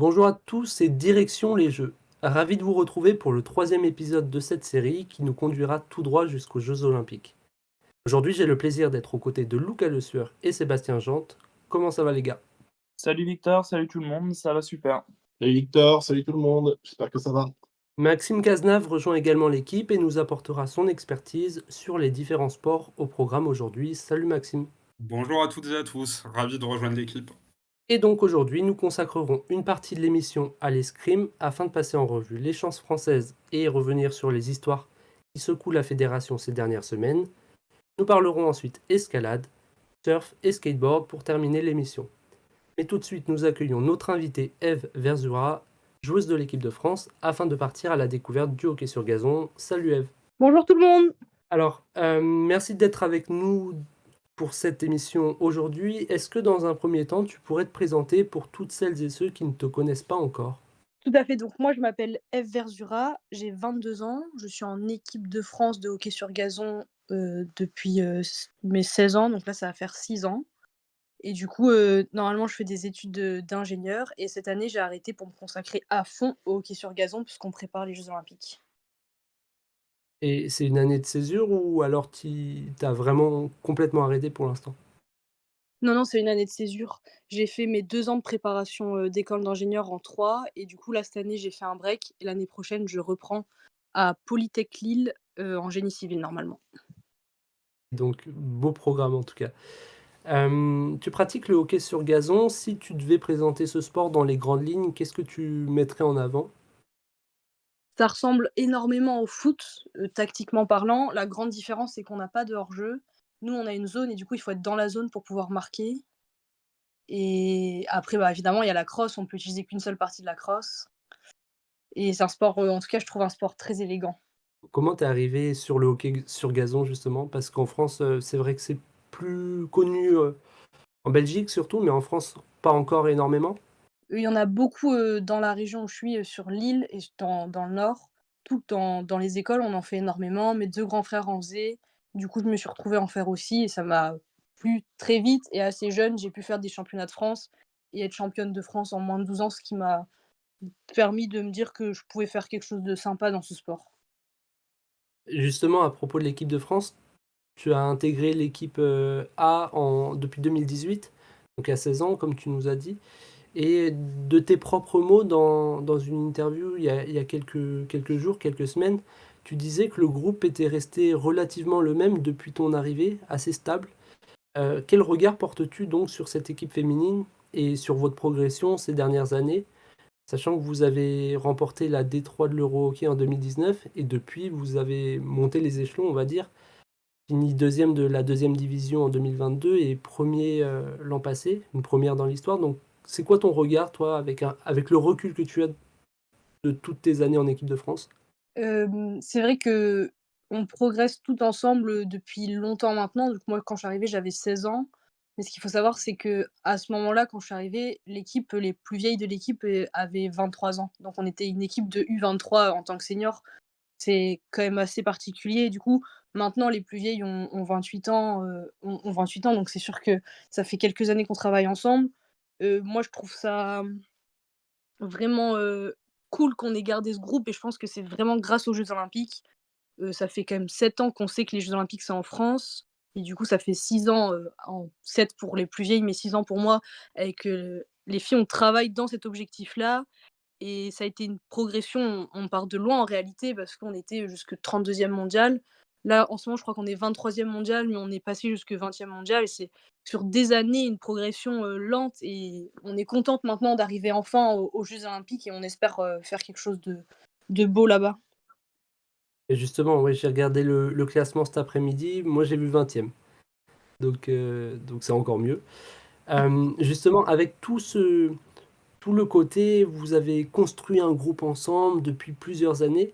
Bonjour à tous et direction les Jeux. Ravi de vous retrouver pour le troisième épisode de cette série qui nous conduira tout droit jusqu'aux Jeux Olympiques. Aujourd'hui, j'ai le plaisir d'être aux côtés de Luca Le Sueur et Sébastien Jante. Comment ça va les gars? Salut Victor, salut tout le monde, ça va super. Salut Victor, salut tout le monde, j'espère que ça va. Maxime Cazenave rejoint également l'équipe et nous apportera son expertise sur les différents sports au programme aujourd'hui. Salut Maxime. Bonjour à toutes et à tous, ravi de rejoindre l'équipe. Et donc aujourd'hui, nous consacrerons une partie de l'émission à l'escrime afin de passer en revue les chances françaises et revenir sur les histoires qui secouent la fédération ces dernières semaines. Nous parlerons ensuite escalade, surf et skateboard pour terminer l'émission. Mais tout de suite, nous accueillons notre invitée Eve Verzura, joueuse de l'équipe de France, afin de partir à la découverte du hockey sur gazon. Salut Eve. Bonjour tout le monde. Alors, merci d'être avec nous pour cette émission aujourd'hui. Est-ce que dans un premier temps, tu pourrais te présenter pour toutes celles et ceux qui ne te connaissent pas encore? Tout à fait, donc moi je m'appelle Eve Verzura, j'ai 22 ans, je suis en équipe de France de hockey sur gazon, depuis, mes 16 ans, donc là ça va faire 6 ans et du coup, normalement je fais des études d'ingénieur et cette année j'ai arrêté pour me consacrer à fond au hockey sur gazon puisqu'on prépare les Jeux olympiques. Et c'est une année de césure ou alors tu as vraiment complètement arrêté pour l'instant? Non, non, c'est une année de césure. J'ai fait mes 2 ans de préparation, d'école d'ingénieur en 3 et du coup là cette année j'ai fait un break et l'année prochaine je reprends à Polytech Lille, en génie civil normalement. Donc, beau programme en tout cas. Tu pratiques le hockey sur gazon. Si tu devais présenter ce sport dans les grandes lignes, qu'est-ce que tu mettrais en avant? Ça ressemble énormément au foot, tactiquement parlant. La grande différence, c'est qu'on n'a pas de hors-jeu. Nous, on a une zone et du coup, il faut être dans la zone pour pouvoir marquer et après, bah, évidemment, il y a la crosse, on peut utiliser qu'une seule partie de la crosse et c'est un sport, en tout cas, je trouve un sport très élégant. Comment t'es arrivé sur le hockey sur gazon justement? Parce qu'en France, c'est vrai que c'est plus connu, en Belgique surtout, mais en France, pas encore énormément. Il y en a beaucoup, dans la région où je suis, sur l'île et dans le nord. Tout dans les écoles, on en fait énormément. Mes 2 grands frères en faisaient. Du coup, je me suis retrouvée à en faire aussi et ça m'a plu très vite et assez jeune, j'ai pu faire des championnats de France et être championne de France en moins de 12 ans, ce qui m'a permis de me dire que je pouvais faire quelque chose de sympa dans ce sport. Justement, à propos de l'équipe de France, tu as intégré l'équipe, A depuis 2018, donc à 16 ans comme tu nous as dit. Et de tes propres mots dans une interview il y a quelques jours, quelques semaines, tu disais que le groupe était resté relativement le même depuis ton arrivée, assez stable. Quel regard portes-tu donc sur cette équipe féminine et sur votre progression ces dernières années, sachant que vous avez remporté la D3 de l'Euro-Hockey en 2019 et depuis vous avez monté les échelons, on va dire, fini deuxième de la deuxième division en 2022 et premier l'an passé, une première dans l'histoire. Donc, c'est quoi ton regard, toi, avec le recul que tu as de toutes tes années en équipe de France? C'est vrai qu'on progresse tout ensemble, depuis longtemps maintenant. Donc moi, quand je suis arrivée, j'avais 16 ans. Mais ce qu'il faut savoir, c'est qu'à ce moment-là, quand je suis arrivée, l'équipe, les plus vieilles de l'équipe, avaient 23 ans. Donc on était une équipe de U23 en tant que senior. C'est quand même assez particulier. Du coup, maintenant, les plus vieilles ont 28 ans, ont 28 ans, donc c'est sûr que ça fait quelques années qu'on travaille ensemble. Moi, je trouve ça vraiment, cool qu'on ait gardé ce groupe et je pense que c'est vraiment grâce aux Jeux olympiques. Ça fait quand même 7 ans qu'on sait que les Jeux olympiques, c'est en France et du coup, ça fait 6 ans, en 7 pour les plus vieilles, mais 6 ans pour moi avec, les filles, on travaille dans cet objectif-là et ça a été une progression. On part de loin en réalité parce qu'on était jusque 32e mondial. Là, en ce moment, je crois qu'on est 23e mondial, mais on est passé jusque 20e mondial et c'est sur des années une progression, lente et on est contente maintenant d'arriver enfin aux Jeux olympiques et on espère, faire quelque chose de beau là-bas. Et justement, ouais, j'ai regardé le classement cet après-midi. Moi, j'ai vu 20e. Donc c'est encore mieux. Justement, avec tout le côté, vous avez construit un groupe ensemble depuis plusieurs années.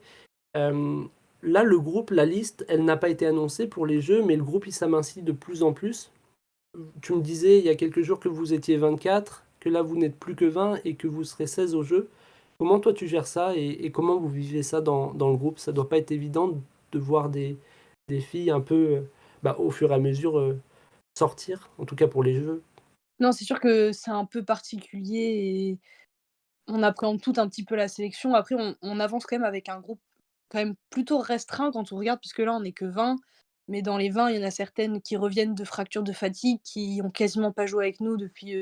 Euh, Là, le groupe, la liste, elle n'a pas été annoncée pour les Jeux, mais le groupe, il s'amincit de plus en plus. Tu me disais il y a quelques jours que vous étiez 24, que là vous n'êtes plus que 20 et que vous serez 16 au jeu. Comment toi tu gères ça et comment vous vivez ça dans le groupe? Ça doit pas être évident de voir des filles un peu au fur et à mesure sortir, en tout cas pour les jeux. Non, c'est sûr que c'est un peu particulier on appréhende toutes un petit peu la sélection. Après, on avance quand même avec un groupe quand même plutôt restreint quand on regarde, puisque là, on est que 20. Mais dans les 20, il y en a certaines qui reviennent de fractures de fatigue, qui ont quasiment pas joué avec nous depuis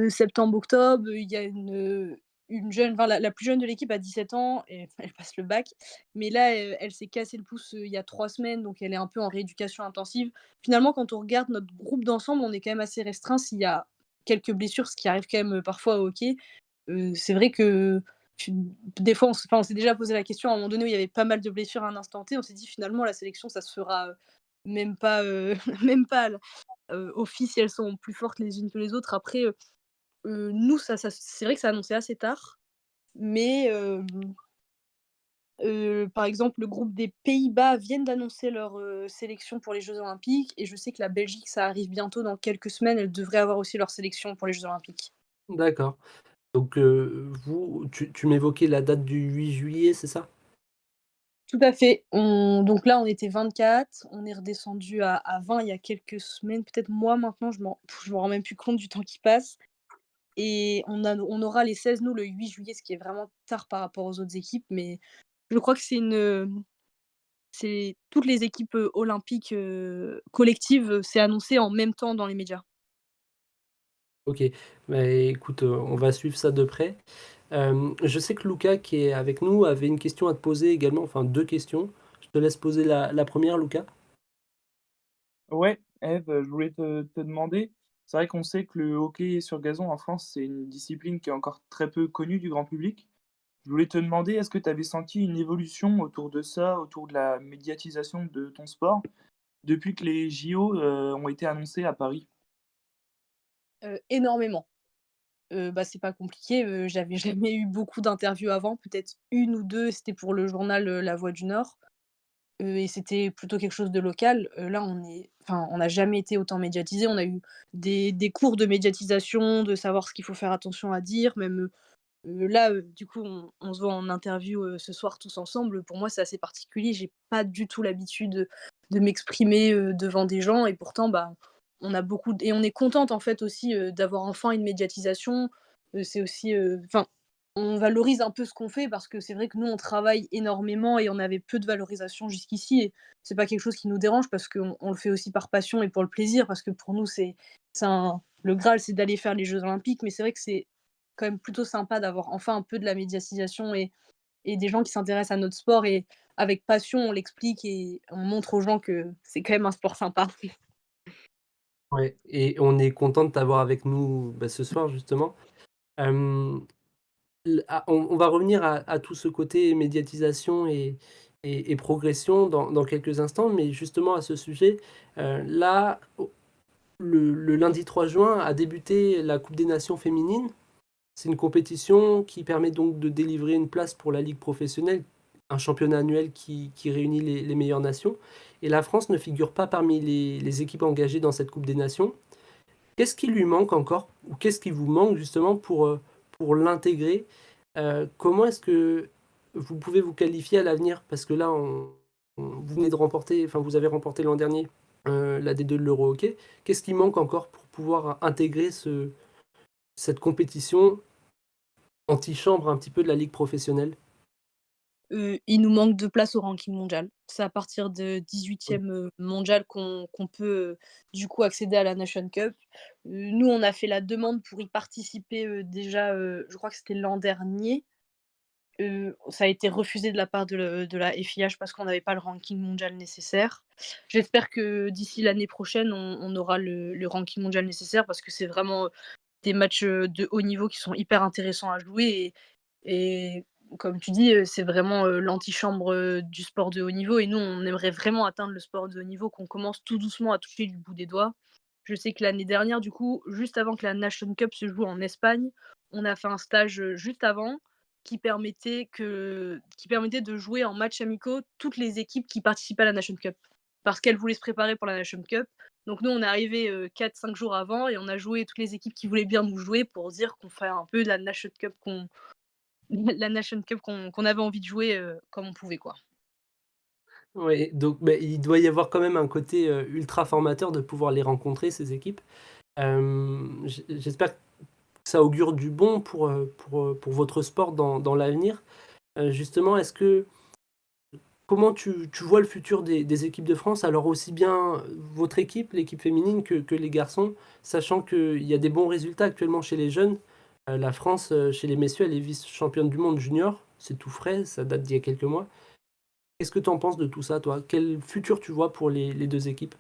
septembre-octobre. Il y a une jeune, enfin la plus jeune de l'équipe a 17 ans et elle passe le bac. Mais là, elle s'est cassé le pouce il y a 3 semaines, donc elle est un peu en rééducation intensive. Finalement, quand on regarde notre groupe d'ensemble, on est quand même assez restreint s'il y a quelques blessures, ce qui arrive quand même parfois au hockey. C'est vrai que tu des fois, on s'est déjà posé la question à un moment donné où il y avait pas mal de blessures à un instant T. On s'est dit: «Finalement, la sélection, ça se fera, même pas, même pas l au si elles sont plus fortes les unes que les autres». Après, nous, ça c'est vrai que ça annoncé assez tard, mais par exemple, le groupe des Pays-Bas viennent d'annoncer leur, sélection pour les jeux olympiques et je sais que la Belgique, ça arrive bientôt dans quelques semaines. Elles devraient avoir aussi leur sélection pour les jeux olympiques. D'accord. Donc, tu m'évoquais la date du 8 juillet, c'est ça? Tout à fait. Donc là, on était 24, on est redescendu à 20 il y a quelques semaines, peut-être mois maintenant, je m'en rends même plus compte du temps qui passe et on aura les 16 nous, le 8 juillet, ce qui est vraiment tard par rapport aux autres équipes, mais je crois que c'est toutes les équipes, olympiques, collectives, c'est annoncé en même temps dans les médias. OK. Bah, écoute, on va suivre ça de près. Je sais que Lucas, qui est avec nous, avait une question à te poser également, enfin 2 questions. Je te laisse poser la 1re, Lucas. Ouais, Eve, je voulais te demander, c'est vrai qu'on sait que le hockey sur gazon en France, c'est une discipline qui est encore très peu connue du grand public. Je voulais te demander, est-ce que tu avais senti une évolution autour de ça, autour de la médiatisation de ton sport, depuis que les JO, ont été annoncés à Paris? Énormément. Bah, c'est pas compliqué, j'avais jamais eu beaucoup d'interviews avant, peut-être une ou 2. C'était pour le journal, La Voix du Nord. Et c'était plutôt quelque chose de local. Là, on n'a jamais été autant médiatisé. On a eu des cours de médiatisation, de savoir ce qu'il faut faire attention à dire, même, là, du coup, on se voit en interview, ce soir tous ensemble. Pour moi, c'est assez particulier. J'ai pas du tout l'habitude de m'exprimer, devant des gens et pourtant, bah, on a beaucoup et on est contente, en fait, aussi, d'avoir enfin une médiatisation. C'est aussi, enfin, on valorise un peu ce qu'on fait parce que c'est vrai que nous, on travaille énormément et on avait peu de valorisation jusqu'ici et c'est pas quelque chose qui nous dérange parce qu'on le fait aussi par passion et pour le plaisir parce que pour nous, c'est un le Graal, c'est d'aller faire les Jeux olympiques, mais c'est vrai que c'est quand même plutôt sympa d'avoir enfin un peu de la médiatisation et des gens qui s'intéressent à notre sport et avec passion, on l'explique et on montre aux gens que c'est quand même un sport sympa. Ouais, et on est content de t'avoir avec nous, bah, ce soir justement. Hem, on va revenir à tout ce côté médiatisation et progression dans quelques instants, mais justement à ce sujet, là, le lundi 3 juin a débuté la Coupe des nations féminines. C'est une compétition qui permet donc de délivrer une place pour la ligue professionnelle, un championnat annuel qui réunit les meilleures nations. Et la France ne figure pas parmi les équipes engagées dans cette Coupe des Nations. Qu'est-ce qui lui manque encore, ou qu'est-ce qui vous manque justement pour l'intégrer? Comment est-ce que vous pouvez vous qualifier à l'avenir? Parce que là, vous venez de remporter, enfin vous avez remporté l'an dernier la D2 de l'Euro Hockey. Qu'est-ce qui manque encore pour pouvoir intégrer cette compétition antichambre un petit peu de la ligue professionnelle? Il nous manque de place au ranking mondial. C'est à partir de Oui. 18e, mondial qu'on peut, du coup accéder à la Nation Cup. Nous, on a fait la demande pour y participer, déjà, je crois que c'était l'an dernier. Ça a été refusé de la part de la FIH parce qu'on n'avait pas le ranking mondial nécessaire. J'espère que d'ici l'année prochaine, on aura le ranking mondial nécessaire parce que c'est vraiment, des matchs, de haut niveau qui sont hyper intéressants à jouer et comme tu dis, c'est vraiment, l'antichambre, du sport de haut niveau et nous, on aimerait vraiment atteindre le sport de haut niveau qu'on commence tout doucement à toucher du bout des doigts. Je sais que l'année dernière, du coup, juste avant que la Nation Cup se joue en Espagne, on a fait un stage, juste avant qui permettait de jouer en matchs amicaux toutes les équipes qui participaient à la Nation Cup. Parce qu'elles voulaient se préparer pour la Nation Cup. Donc nous, on est arrivés, 4-5 jours avant et on a joué toutes les équipes qui voulaient bien nous jouer pour dire qu'on ferait un peu la Nation Cup la Nation Cup qu'on avait envie de jouer, comme on pouvait, quoi. Ouais, donc bah, il doit y avoir quand même un côté, ultra formateur de pouvoir les rencontrer, ces équipes. J'espère que ça augure du bon pour votre sport dans l'avenir. Justement, comment tu vois le futur des équipes de France? Alors aussi bien votre équipe, l'équipe féminine, que les garçons, sachant qu'il y a des bons résultats actuellement chez les jeunes. La France, chez les messieurs, elle est vice-championne du monde junior. C'est tout frais, ça date d'il y a quelques mois. Qu'est-ce que tu en penses de tout ça, toi? Quel futur tu vois pour les deux équipes?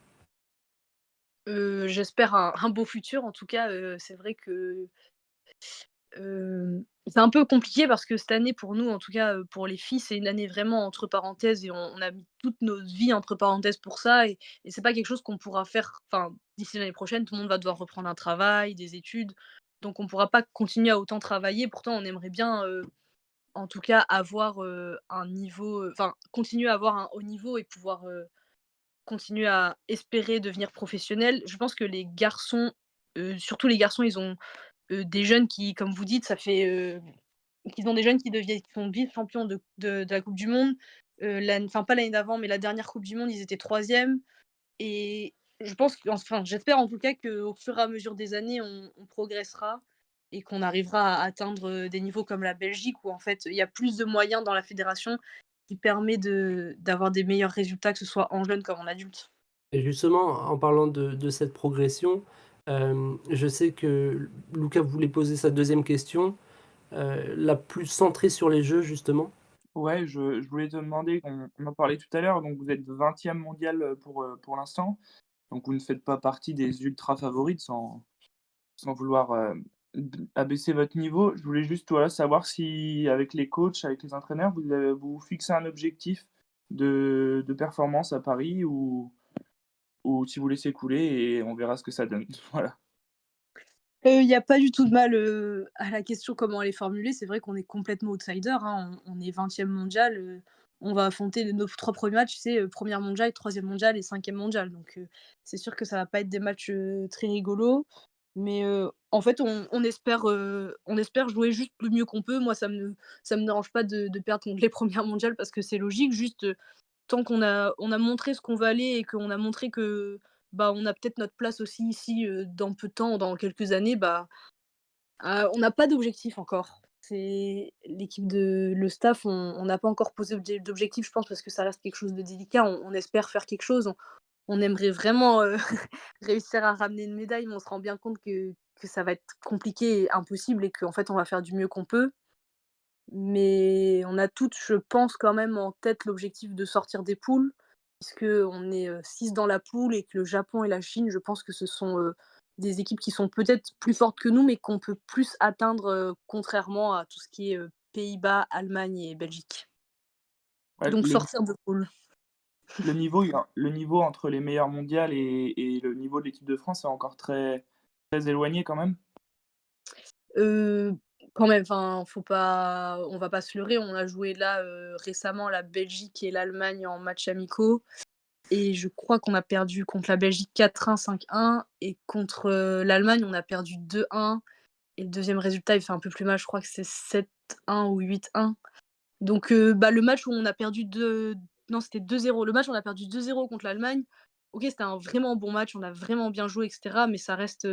J'espère un beau futur. En tout cas, c'est vrai que, c'est un peu compliqué parce que cette année pour nous, en tout cas, pour les filles, c'est une année vraiment entre parenthèses et on a mis toute notre vie entre parenthèses pour ça et c'est pas quelque chose qu'on pourra faire enfin, d'ici l'année prochaine, tout le monde va devoir reprendre un travail, des études, donc on pourra pas continuer à autant travailler. Pourtant, on aimerait bien, en tout cas avoir, un niveau, enfin, continuer à avoir un haut niveau et pouvoir, continuer à espérer devenir professionnel. Je pense que les garçons, surtout les garçons, ils ont, des jeunes qui, comme vous dites, ça fait, qu'ils ont des jeunes qui sont vice-champions de la coupe du monde. Enfin pas l'année d'avant, mais la dernière coupe du monde, ils étaient 3e et je pense enfin, j'espère en tout cas qu'au fur et à mesure des années, on progressera et qu'on arrivera à atteindre, des niveaux comme la Belgique où en fait, il y a plus de moyens dans la fédération qui permet d'avoir des meilleurs résultats, que ce soit en jeune comme en adulte. Et justement, en parlant de cette progression, je sais que Lucas voulait poser sa deuxième question, la plus centrée sur les jeux, justement. Ouais, je voulais te demander, on en parlait tout à l'heure, donc vous êtes 20e mondial, pour l'instant, donc vous ne faites pas partie des ultra favorites sans vouloir, abaisser votre niveau. Je voulais juste, voilà, savoir si avec les coachs, avec les entraîneurs, vous vous fixez un objectif de performance à Paris ou si vous laissez couler et on verra ce que ça donne. Voilà. Il y a pas du tout de mal, à la question comment elle est formulée. C'est vrai qu'on est complètement outsider, hein. On est 20e mondial, on va affronter nos 3 premiers matchs, c'est, 1re mondial, 3e mondial et 5e mondial. Donc, c'est sûr que ça va pas être des matchs, très rigolos. Mais, en fait, on espère jouer juste le mieux qu'on peut. Moi, ça me dérange pas de perdre contre les 1res mondiales parce que c'est logique. Juste, tant qu'on a montré ce qu'on valait et qu'on a montré que, bah, on a peut-être notre place aussi ici, dans peu de temps, dans quelques années, bah, on n'a pas d'objectif encore. C'est l'équipe de le staff, on n'a pas encore posé d'objectif, je pense, parce que ça reste quelque chose de délicat. On espère faire quelque chose. On aimerait vraiment, réussir à ramener une médaille, mais on se rend bien compte que ça va être compliqué et impossible et qu'en fait, on va faire du mieux qu'on peut. Mais on a toutes, je pense, quand même en tête l'objectif de sortir des poules, puisqu'on est, 6 dans la poule et que le Japon et la Chine, je pense que ce sont, des équipes qui sont peut-être plus fortes que nous, mais qu'on peut plus atteindre, contrairement à tout ce qui est, Pays-Bas, Allemagne et Belgique. Ouais, Donc sortir de poule. le niveau entre les meilleures mondiales et le niveau de l'équipe de France est encore très éloigné quand même? Heu, Quand même, enfin, faut pas on va pas se leurrer, on a joué là, récemment la Belgique et l'Allemagne en matchs amicaux et je crois qu'on a perdu contre la Belgique 4-1, 5-1 et contre, l'Allemagne, on a perdu 2-1 et le deuxième résultat, il fait un peu plus mal, je crois que c'est 7-1 ou 8-1. Donc, bah, le match où on a perdu 2 non, c'était 2-0. Le match où on a perdu 2-0 contre l'Allemagne, OK, c'était un vraiment bon match, on a vraiment bien joué et cetera, mais ça reste,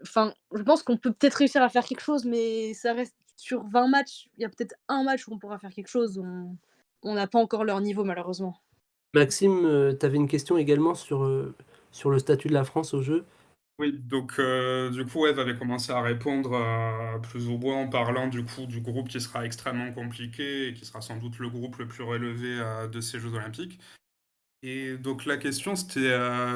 enfin, je pense qu'on peut peut-être réussir à faire quelque chose, mais ça reste sur 20 matchs, il y a peut-être un match où on pourra faire quelque chose. On n'a pas encore leur niveau malheureusement. Maxime, tu avais une question également sur le statut de la France au jeu. Oui, donc du coup, Eve avait commencé à répondre, plus ou moins en parlant du coup du groupe qui sera extrêmement compliqué et qui sera sans doute le groupe le plus relevé, de ces jeux olympiques. Et donc la question, c'était,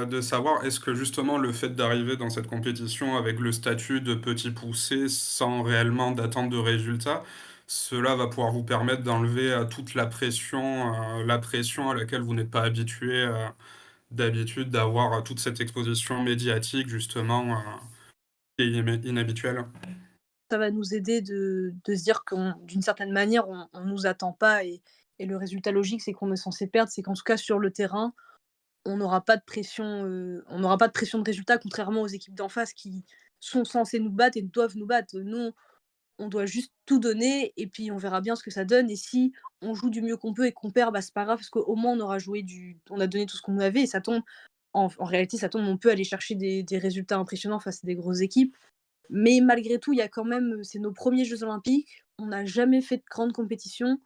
de savoir est-ce que justement le fait d'arriver dans cette compétition avec le statut de petit poussé sans réellement d'attente de résultats, cela va pouvoir vous permettre d'enlever, toute la pression à laquelle vous n'êtes pas habitué, d'habitude d'avoir, toute cette exposition médiatique justement, qui est inhabituelle? Ça va nous aider de se dire qu'on d'une certaine manière, on nous attend pas et le résultat logique, c'est qu'on est censé perdre. C'est qu'en tout cas sur le terrain, on n'aura pas de pression de résultat contrairement aux équipes d'en face qui sont censées nous battre et doivent nous battre. Nous, on doit juste tout donner et puis on verra bien ce que ça donne et si on joue du mieux qu'on peut et qu'on perd, bah, c'est pas grave parce qu'au moins on a donné tout ce qu'on avait et ça tombe en réalité, ça tombe, on peut aller chercher des résultats impressionnants face à des grosses équipes. Mais malgré tout, il y a quand même, c'est nos premiers Jeux olympiques, on n'a jamais fait de grande compétition.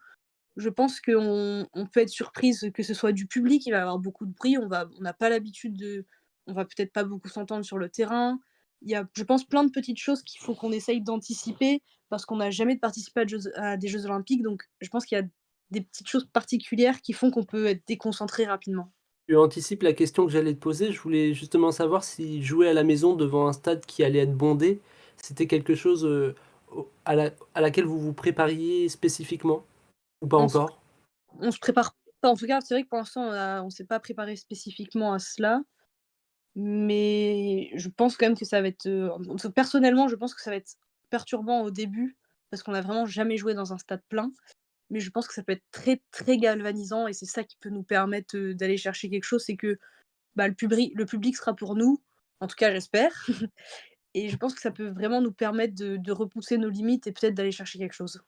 Je pense qu'on peut être surprise que ce soit du public, il va y avoir beaucoup de bruit, on n'a pas l'habitude on va peut-être pas beaucoup s'entendre sur le terrain. Il y a, je pense, plein de petites choses qu'il faut qu'on essaye d'anticiper parce qu'on n'a jamais participé à des Jeux olympiques, donc je pense qu'il y a des petites choses particulières qui font qu'on peut être déconcentré rapidement. Tu anticipes la question que j'allais te poser. Je voulais justement savoir si jouer à la maison devant un stade qui allait être bondé, c'était quelque chose à laquelle vous vous prépariez spécifiquement ou pas On se encore? on se prépare pas, en tout cas, c'est vrai que pour l'instant, on s'est pas préparé spécifiquement à cela, mais je pense quand même que ça va être, personnellement, je pense que ça va être perturbant au début parce qu'on a vraiment jamais joué dans un stade plein, mais je pense que ça peut être très, très galvanisant et c'est ça qui peut nous permettre, d'aller chercher quelque chose. C'est que, bah, le public sera pour nous, en tout cas j'espère et je pense que ça peut vraiment nous permettre de repousser nos limites et peut-être d'aller chercher quelque chose.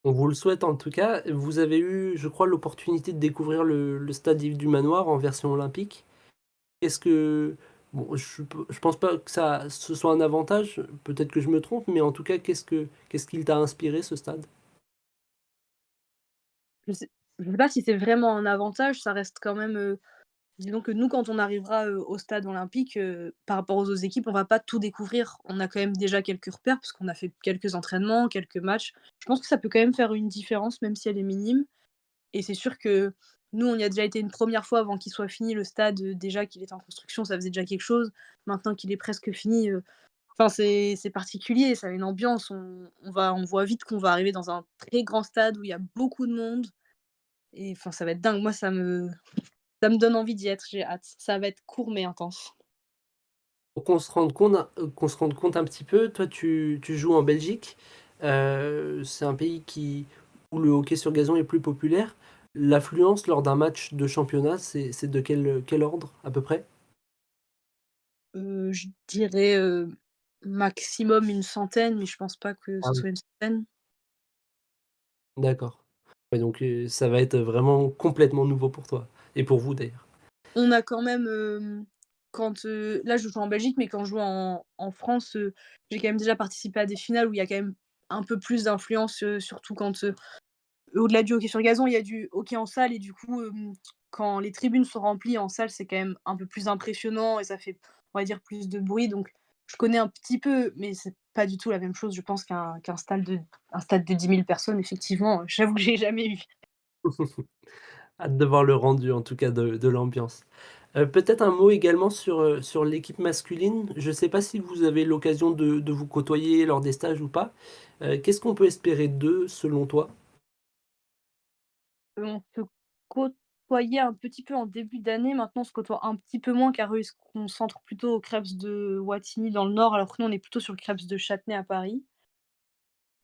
On vous le souhaite en tout cas. Vous avez eu, je crois, l'opportunité de découvrir le stade Yves du Manoir en version olympique. Est-ce que, bon, je pense pas que ça ce soit un avantage, peut-être que je me trompe, mais en tout cas, qu'est-ce qu'il t'a inspiré ce stade? Je sais pas si c'est vraiment un avantage, ça reste quand même, disons que nous, quand on arrivera, au stade olympique, par rapport aux autres équipes, on va pas tout découvrir. On a quand même déjà quelques repères parce qu'on a fait quelques entraînements, quelques matchs. Je pense que ça peut quand même faire une différence, même si elle est minime et c'est sûr que nous, on y a déjà été une première fois avant qu'il soit fini le stade, déjà qu'il était en construction, ça faisait déjà quelque chose. Maintenant qu'il est presque fini, enfin c'est particulier, ça a une ambiance. On voit vite qu'on va arriver dans un très grand stade où il y a beaucoup de monde et enfin ça va être dingue. Moi, ça me donne envie d'y être, j'ai hâte. Ça va être court mais intense. Pour qu'on se rende compte un petit peu, toi tu joues en Belgique, c'est un pays où le hockey sur gazon est plus populaire. L'affluence lors d'un match de championnat, c'est de quel ordre à peu près? Je dirais, maximum une centaine, mais je pense pas que Ah ce oui. soit une centaine. D'accord. Ouais, donc ça va être vraiment complètement nouveau pour toi et pour vous d'ailleurs. On a quand même, quand, là je joue en Belgique, mais quand je joue en France, j'ai quand même déjà participé à des finales où il y a quand même un peu plus d'influence, surtout quand, au-delà du hockey sur gazon, il y a du hockey en salle et du coup, quand les tribunes sont remplies en salle, c'est quand même un peu plus impressionnant et ça fait, on va dire, plus de bruit donc je connais un petit peu, mais c'est pas du tout la même chose, je pense, qu'un stade de 10 000 personnes effectivement, j'avoue que j'ai jamais eu. Hâte de voir le rendu en tout cas de l'ambiance. Peut-être un mot également sur l'équipe masculine. Je ne sais pas si vous avez l'occasion de vous côtoyer lors des stages ou pas. Qu'est-ce qu'on peut espérer d'eux selon toi? On se côtoyait un petit peu en début d'année, maintenant on se côtoie un petit peu moins car eux, ils se concentrent plutôt au Crêpes de Wattignies dans le nord, alors que nous on est plutôt sur le Crêpes de Châtenay à Paris.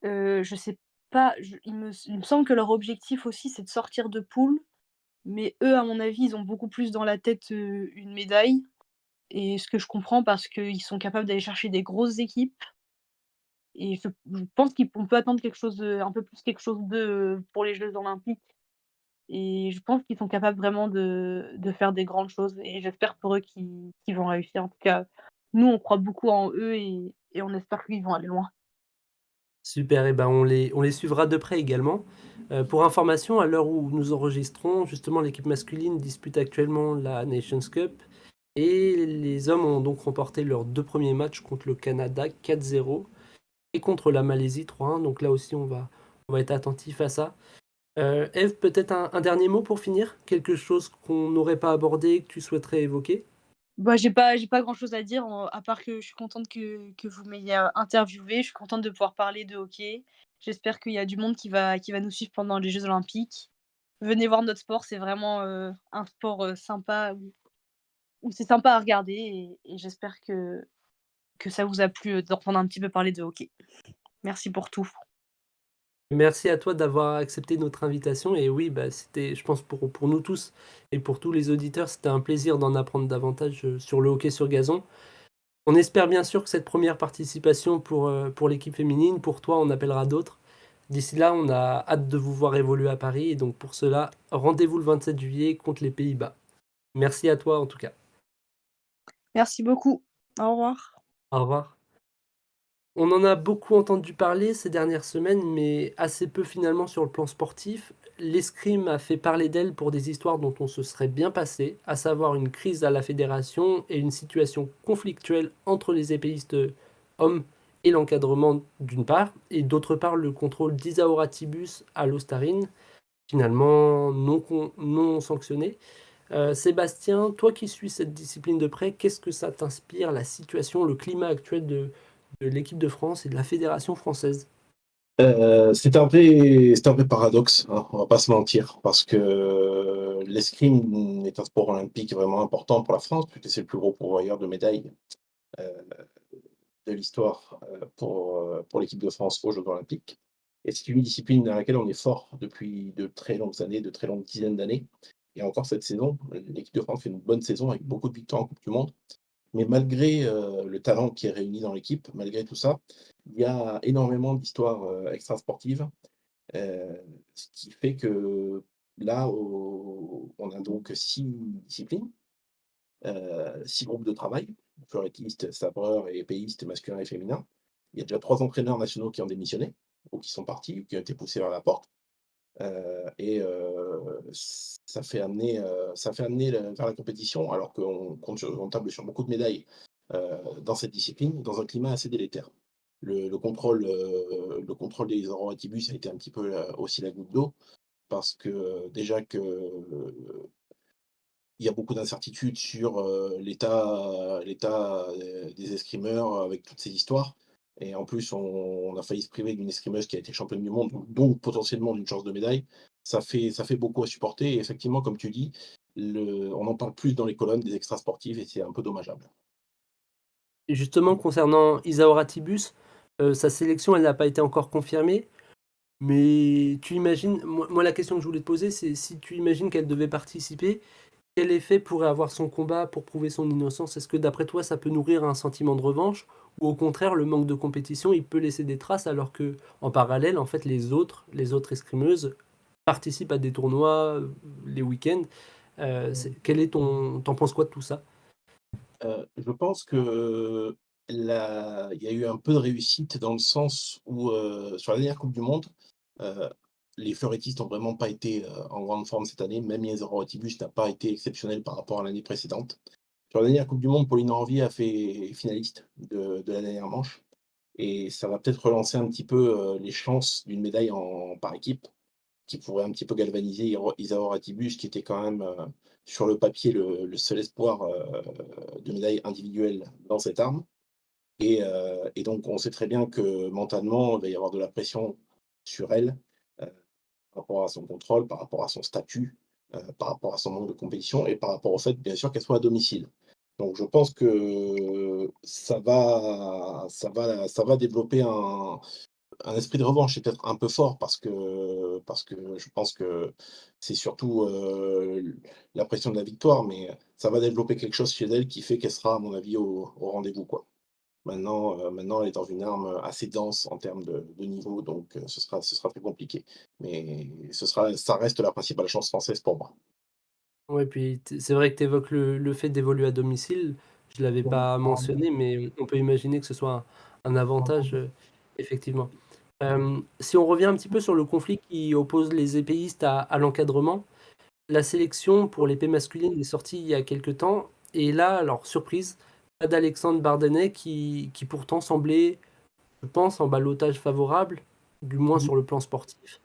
Je sais pas, il me semble que leur objectif aussi c'est de sortir de poule, mais eux, à mon avis, ils ont beaucoup plus dans la tête, une médaille et ce que je comprends parce qu'ils sont capables d'aller chercher des grosses équipes et je pense qu'on peut attendre quelque chose, un peu plus quelque chose d'eux, pour les Jeux olympiques. Et je pense qu'ils sont capables vraiment de faire des grandes choses et j'espère pour eux qu'ils vont réussir. En tout cas, nous, on croit beaucoup en eux et on espère qu'ils vont aller loin. Super, et ben on les suivra de près également. Pour information, à l'heure où nous enregistrons, justement l'équipe masculine dispute actuellement la Nations Cup et les hommes ont donc remporté leurs deux premiers matchs contre le Canada 4-0 et contre la Malaisie 3-1. Donc là aussi on va être attentif à ça. Eve, peut-être un dernier mot pour finir? Quelque chose qu'on n'aurait pas abordé, que tu souhaiterais évoquer? Bah, j'ai pas grand-chose à dire, à part que je suis contente que vous m'ayez, interviewée. Je suis contente de pouvoir parler de hockey. J'espère qu'il y a du monde qui va nous suivre pendant les Jeux olympiques. Venez voir notre sport, c'est vraiment, un sport, sympa où c'est sympa à regarder et j'espère que ça vous a plu, d'entendre un petit peu parler de hockey. Merci pour tout. Merci à toi d'avoir accepté notre invitation et oui, bah, c'était, je pense pour nous tous et pour tous les auditeurs, c'était un plaisir d'en apprendre davantage, sur le hockey sur gazon. On espère bien sûr que cette première participation pour l'équipe féminine, pour toi, on appellera d'autres. D'ici là, on a hâte de vous voir évoluer à Paris et donc pour cela, rendez-vous le 27 juillet contre les Pays-Bas. Merci à toi en tout cas. Merci beaucoup. Au revoir. Au revoir. On en a beaucoup entendu parler ces dernières semaines, mais assez peu finalement sur le plan sportif. L'escrime a fait parler d'elle pour des histoires dont on se serait bien passé, à savoir une crise à la fédération et une situation conflictuelle entre les épéistes hommes et l'encadrement d'une part, et d'autre part le contrôle d'Isaoratibus à l'Ostarine, finalement non sanctionné. Sébastien, toi qui suis cette discipline de près, qu'est-ce que ça t'inspire, la situation, le climat actuel de l'équipe de France et de la fédération française? C'est un vrai paradoxe, hein, on va pas se mentir, parce que l'escrime est un sport olympique vraiment important pour la France, puisque c'est le plus gros pourvoyeur de médailles euh, de l'histoire pour l'équipe de France aux Jeux olympiques. Et c'est une discipline dans laquelle on est fort depuis de très longues années, de très longues dizaines d'années. Et encore cette saison, l'équipe de France fait une bonne saison avec beaucoup de victoires en Coupe du Monde. Mais malgré le talent qui est réuni dans l'équipe, malgré tout ça, il y a énormément d'histoires extrasportives, euh, ce qui fait que là, on a donc 6 disciplines, 6 groupes de travail, fleurettistes, sabreurs et épéistes masculins et féminins. Il y a déjà 3 entraîneurs nationaux qui ont démissionné, ou qui sont partis, ou qui ont été poussés vers la porte. Ça fait amener vers la compétition, alors on table sur beaucoup de médailles dans cette discipline, dans un climat assez délétère. Le contrôle des Atibus a été un petit peu aussi la goutte d'eau, parce que déjà que il y a beaucoup d'incertitudes sur l'état des escrimeurs avec toutes ces histoires. Et en plus, on a failli se priver d'une escrimeuse qui a été championne du monde, donc potentiellement d'une chance de médaille. Ça fait beaucoup à supporter. Et effectivement, comme tu dis, on en parle plus dans les colonnes des extra sportifs et c'est un peu dommageable. Et justement, concernant Isaoratibus, sa sélection, elle n'a pas été encore confirmée, mais tu imagines, moi la question que je voulais te poser, c'est si tu imagines qu'elle devait participer, quel effet pourrait avoir son combat pour prouver son innocence? Est-ce que d'après toi, ça peut nourrir un sentiment de revanche? Ou au contraire, le manque de compétition, il peut laisser des traces alors que, en parallèle, en fait, les autres escrimeuses participent à des tournois les week-ends. T'en penses quoi de tout ça? Je pense que il y a eu un peu de réussite dans le sens où, sur la dernière coupe du monde, heu, les fleurettistes n'ont vraiment pas été, en grande forme cette année. Même Yezero Atibus n'a pas été exceptionnel par rapport à l'année précédente. Sur la dernière coupe du monde, Pauline Henriet a fait finaliste de la dernière manche et ça va peut-être relancer un petit peu, les chances d'une médaille par équipe, qui pourrait un petit peu galvaniser Isaora Atibus, qui était quand même, sur le papier, le seul espoir, de médaille individuelle dans cette arme. Et donc on sait très bien que mentalement, il va y avoir de la pression sur elle, par rapport à son contrôle, par rapport à son statut, par rapport à son manque de compétition et par rapport au fait, bien sûr, qu'elle soit à domicile. Donc je pense que ça va développer un esprit de revanche. C'est peut-être un peu fort parce que je pense que c'est surtout, la pression de la victoire, mais ça va développer quelque chose chez elle qui fait qu'elle sera, à mon avis, au rendez-vous, quoi. Maintenant, elle est dans une arme assez dense en termes de niveau, donc ce sera plus compliqué. Mais ça reste la principale chance française pour moi. Ouais, puis c'est vrai que tu évoques le fait d'évoluer à domicile. Je ne l'avais pas mentionné, mais on peut imaginer que ce soit un avantage, effectivement. Si on revient un petit peu sur le conflit qui oppose les épéistes à l'encadrement, la sélection pour l'épée masculine est sortie il y a quelque temps. Et là, alors, surprise, pas d'Alexandre Bardenet qui pourtant semblait, je pense, en ballottage favorable, du moins sur le plan sportif.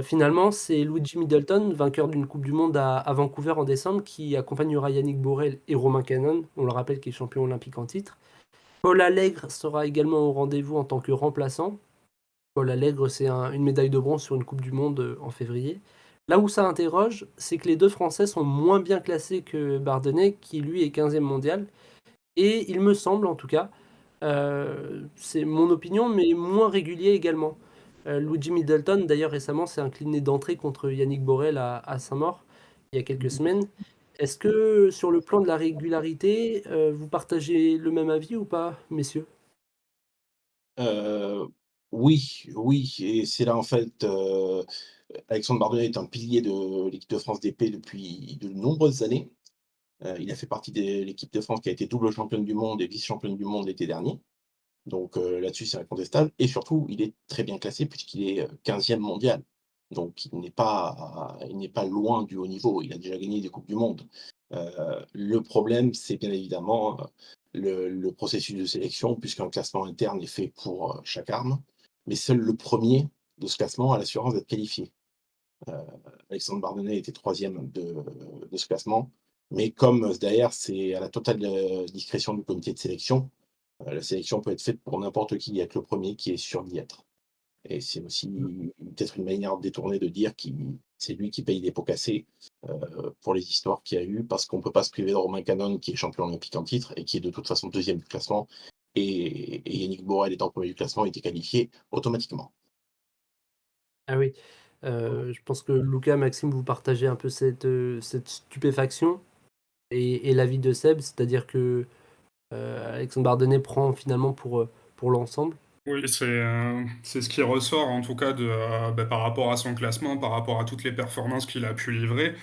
Finalement, c'est Luigi Middleton, vainqueur d'une Coupe du Monde à Vancouver en décembre, qui accompagnera Yannick Borel et Romain Canon, on le rappelle, qui est champion olympique en titre. Paul Allègre sera également au rendez-vous en tant que remplaçant. Paul Allègre, c'est une médaille de bronze sur une Coupe du Monde en février. Là où ça interroge, c'est que les deux Français sont moins bien classés que Bardenet, qui lui est 15e mondial. Et il me semble, en tout cas, c'est mon opinion, mais moins régulier également. Luigi Middleton, d'ailleurs, récemment, s'est incliné d'entrée contre Yannick Borel à Saint-Maur il y a quelques semaines. Est-ce que sur le plan de la régularité, vous partagez le même avis ou pas, messieurs? Heu, oui, oui et c'est là, en fait, Alexandre Bardelet est un pilier de l'équipe de France d'épée depuis de nombreuses années. Il a fait partie de l'équipe de France qui a été double championne du monde et vice-championne du monde l'été dernier. Donc là-dessus, c'est incontestable et surtout, il est très bien classé puisqu'il est, 15e mondial. Donc il n'est pas loin du haut niveau. Il a déjà gagné des coupes du monde. Le problème, c'est bien évidemment, le processus de sélection puisqu'un classement interne est fait pour, chaque arme, mais seul le premier de ce classement a l'assurance d'être qualifié. Heu, Alexandre Bardonnay était 3e de ce classement, mais comme, derrière, c'est à la totale, discrétion du comité de sélection, la sélection peut être faite pour n'importe qui, il y a que le premier qui est sûr d'y être et c'est aussi peut-être une manière détournée de dire qu'il c'est lui qui paye les pots cassés, pour les histoires qu'il y a eu parce qu'on ne peut pas se priver de Romain Canon qui est champion olympique en titre et qui est de toute façon 2e du classement et Yannick Borel étant 1er du classement était qualifié automatiquement. Ah oui, je pense que Lucas, Maxime, vous partagez un peu cette stupéfaction et l'avis de Seb, c'est-à-dire que, Alexandre Bardonnay prend finalement pour l'ensemble? Oui, c'est ce qui ressort en tout cas par rapport à son classement, par rapport à toutes les performances qu'il a pu livrer.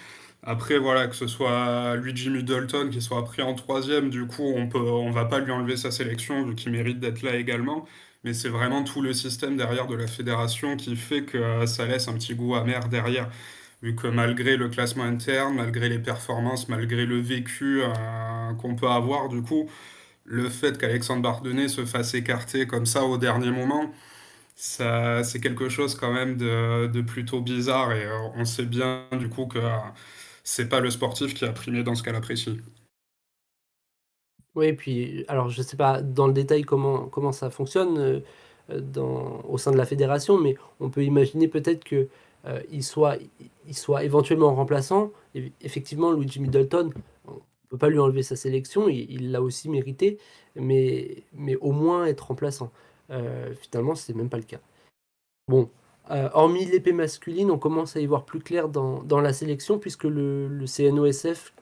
Après voilà, que ce soit Luigi Middleton qui soit pris en 3e, du coup on va pas lui enlever sa sélection vu qu'il mérite d'être là également. Mais c'est vraiment tout le système derrière de la fédération qui fait que ça laisse un petit goût amer derrière. Vu que malgré le classement interne, malgré les performances, malgré le vécu qu'on peut avoir, du coup, le fait qu'Alexandre Bardonnay se fasse écarter comme ça au dernier moment, ça, c'est quelque chose quand même de plutôt bizarre et on sait bien du coup que c'est pas le sportif qui a primé dans ce cas-là précis. Oui, puis alors je sais pas dans le détail comment ça fonctionne, au sein de la fédération, mais on peut imaginer peut-être que, il soit éventuellement remplaçant. Effectivement, Luigi Middleton, on peut pas lui enlever sa sélection, il l'a aussi mérité, mais au moins être remplaçant. Finalement, c'est même pas le cas. Bon, hormis l'épée masculine, on commence à y voir plus clair dans la sélection puisque le CNOSF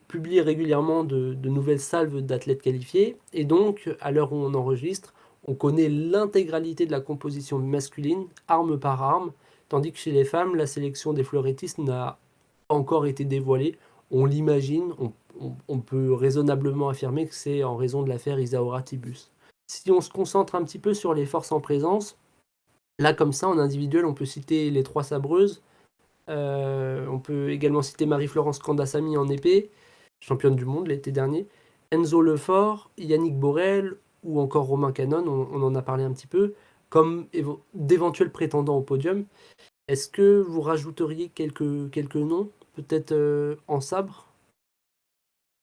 publie régulièrement de nouvelles salves d'athlètes qualifiés. Et donc, à l'heure où on enregistre, on connaît l'intégralité de la composition masculine, arme par arme, tandis que chez les femmes, la sélection des fleurettistes n'a pas encore été dévoilée. On l'imagine, on peut raisonnablement affirmer que c'est en raison de l'affaire Isaora Tibus. Si on se concentre un petit peu sur les forces en présence, là comme ça, en individuel, on peut citer les trois sabreuses, on peut également citer Marie-Florence Candassamy en épée, championne du monde l'été dernier, Enzo Lefort, Yannick Borel ou encore Romain Canon, on en a parlé un petit peu, comme d'éventuels prétendants au podium. Est-ce que vous rajouteriez quelques noms, peut-être en sabre?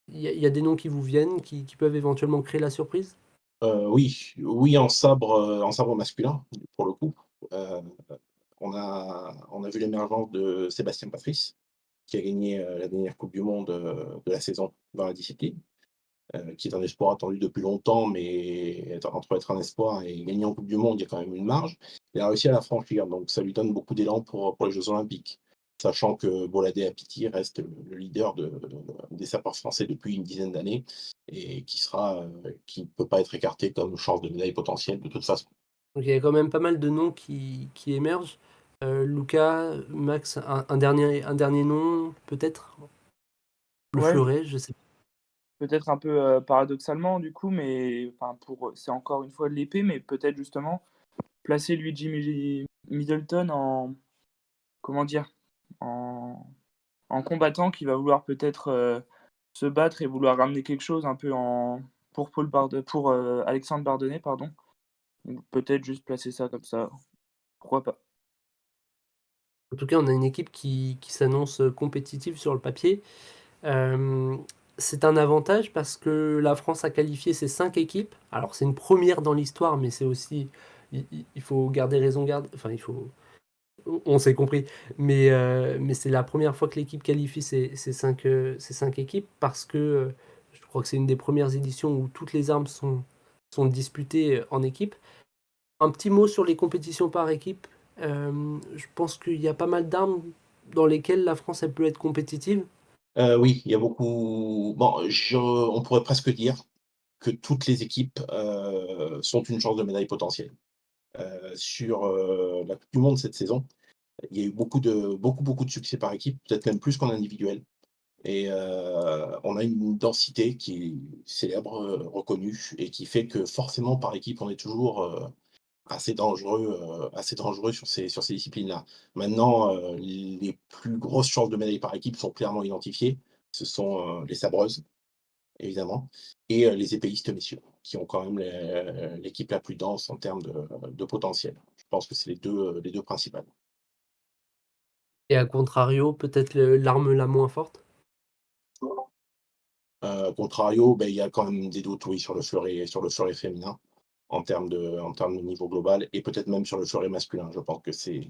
Il y a des noms qui vous viennent, qui peuvent éventuellement créer la surprise? Oui, en sabre masculin, pour le coup. Heu, on a vu l'émergence de Sébastien Patrice, qui a gagné, la dernière coupe du monde, de la saison dans la discipline, qui est un espoir attendu depuis longtemps, mais entre être un espoir et gagner en coupe du monde, il y a quand même une marge. Il a réussi à la franchir, donc ça lui donne beaucoup d'élan pour les jeux olympiques. Sachant que Boladé Apiti reste le leader des sapeurs français depuis une dizaine d'années et qui ne peut pas être écarté comme chance de médaille potentielle de toute façon. Donc il y a quand même pas mal de noms qui émergent. Lucas, Max, un dernier nom, peut-être? Le Ouais, fleuret, je sais pas. peut-être un peu, paradoxalement du coup, mais enfin c'est encore une fois de l'épée, mais peut-être justement placer Luigi Middleton en comment dire? En combattant qui va vouloir peut-être, se battre et vouloir ramener quelque chose un peu en pour, Alexandre Bardonnay, pardon. Donc peut-être juste placer ça comme ça, pourquoi pas? En tout cas, on a une équipe qui s'annonce compétitive sur le papier. Hem, c'est un avantage parce que la France a qualifié ses 5 équipes. Alors c'est une première dans l'histoire, mais c'est aussi il faut garder raison garde enfin il faut on s'est compris. Mais c'est la première fois que l'équipe qualifie ces cinq équipes parce que, je crois que c'est une des premières éditions où toutes les armes sont disputées, en équipe. Un petit mot sur les compétitions par équipe. Je pense qu'il y a pas mal d'armes dans lesquelles la France, elle peut être compétitive. Oui, il y a beaucoup bon, on pourrait presque dire que toutes les équipes, sont une chance de médaille potentielle. Sur, la coupe du monde cette saison, il y a eu beaucoup de succès par équipe, peut-être même plus qu'en individuel. Et on a une densité qui est célèbre, reconnue et qui fait que forcément par équipe, on est toujours, assez dangereux sur ces disciplines-là. Maintenant, les plus grosses chances de médaille par équipe sont clairement identifiées. Ce sont, les sabreuses, évidemment, et les épéistes messieurs, qui ont quand même l'équipe la plus dense en termes de potentiel. Je pense que c'est les 2 principales. Et à contrario, peut-être l'arme la moins forte? Contrario, il y a quand même des doutes, oui, sur le fleuret féminin, en termes de niveau global et peut-être même sur le fleuret masculin. Je pense que c'est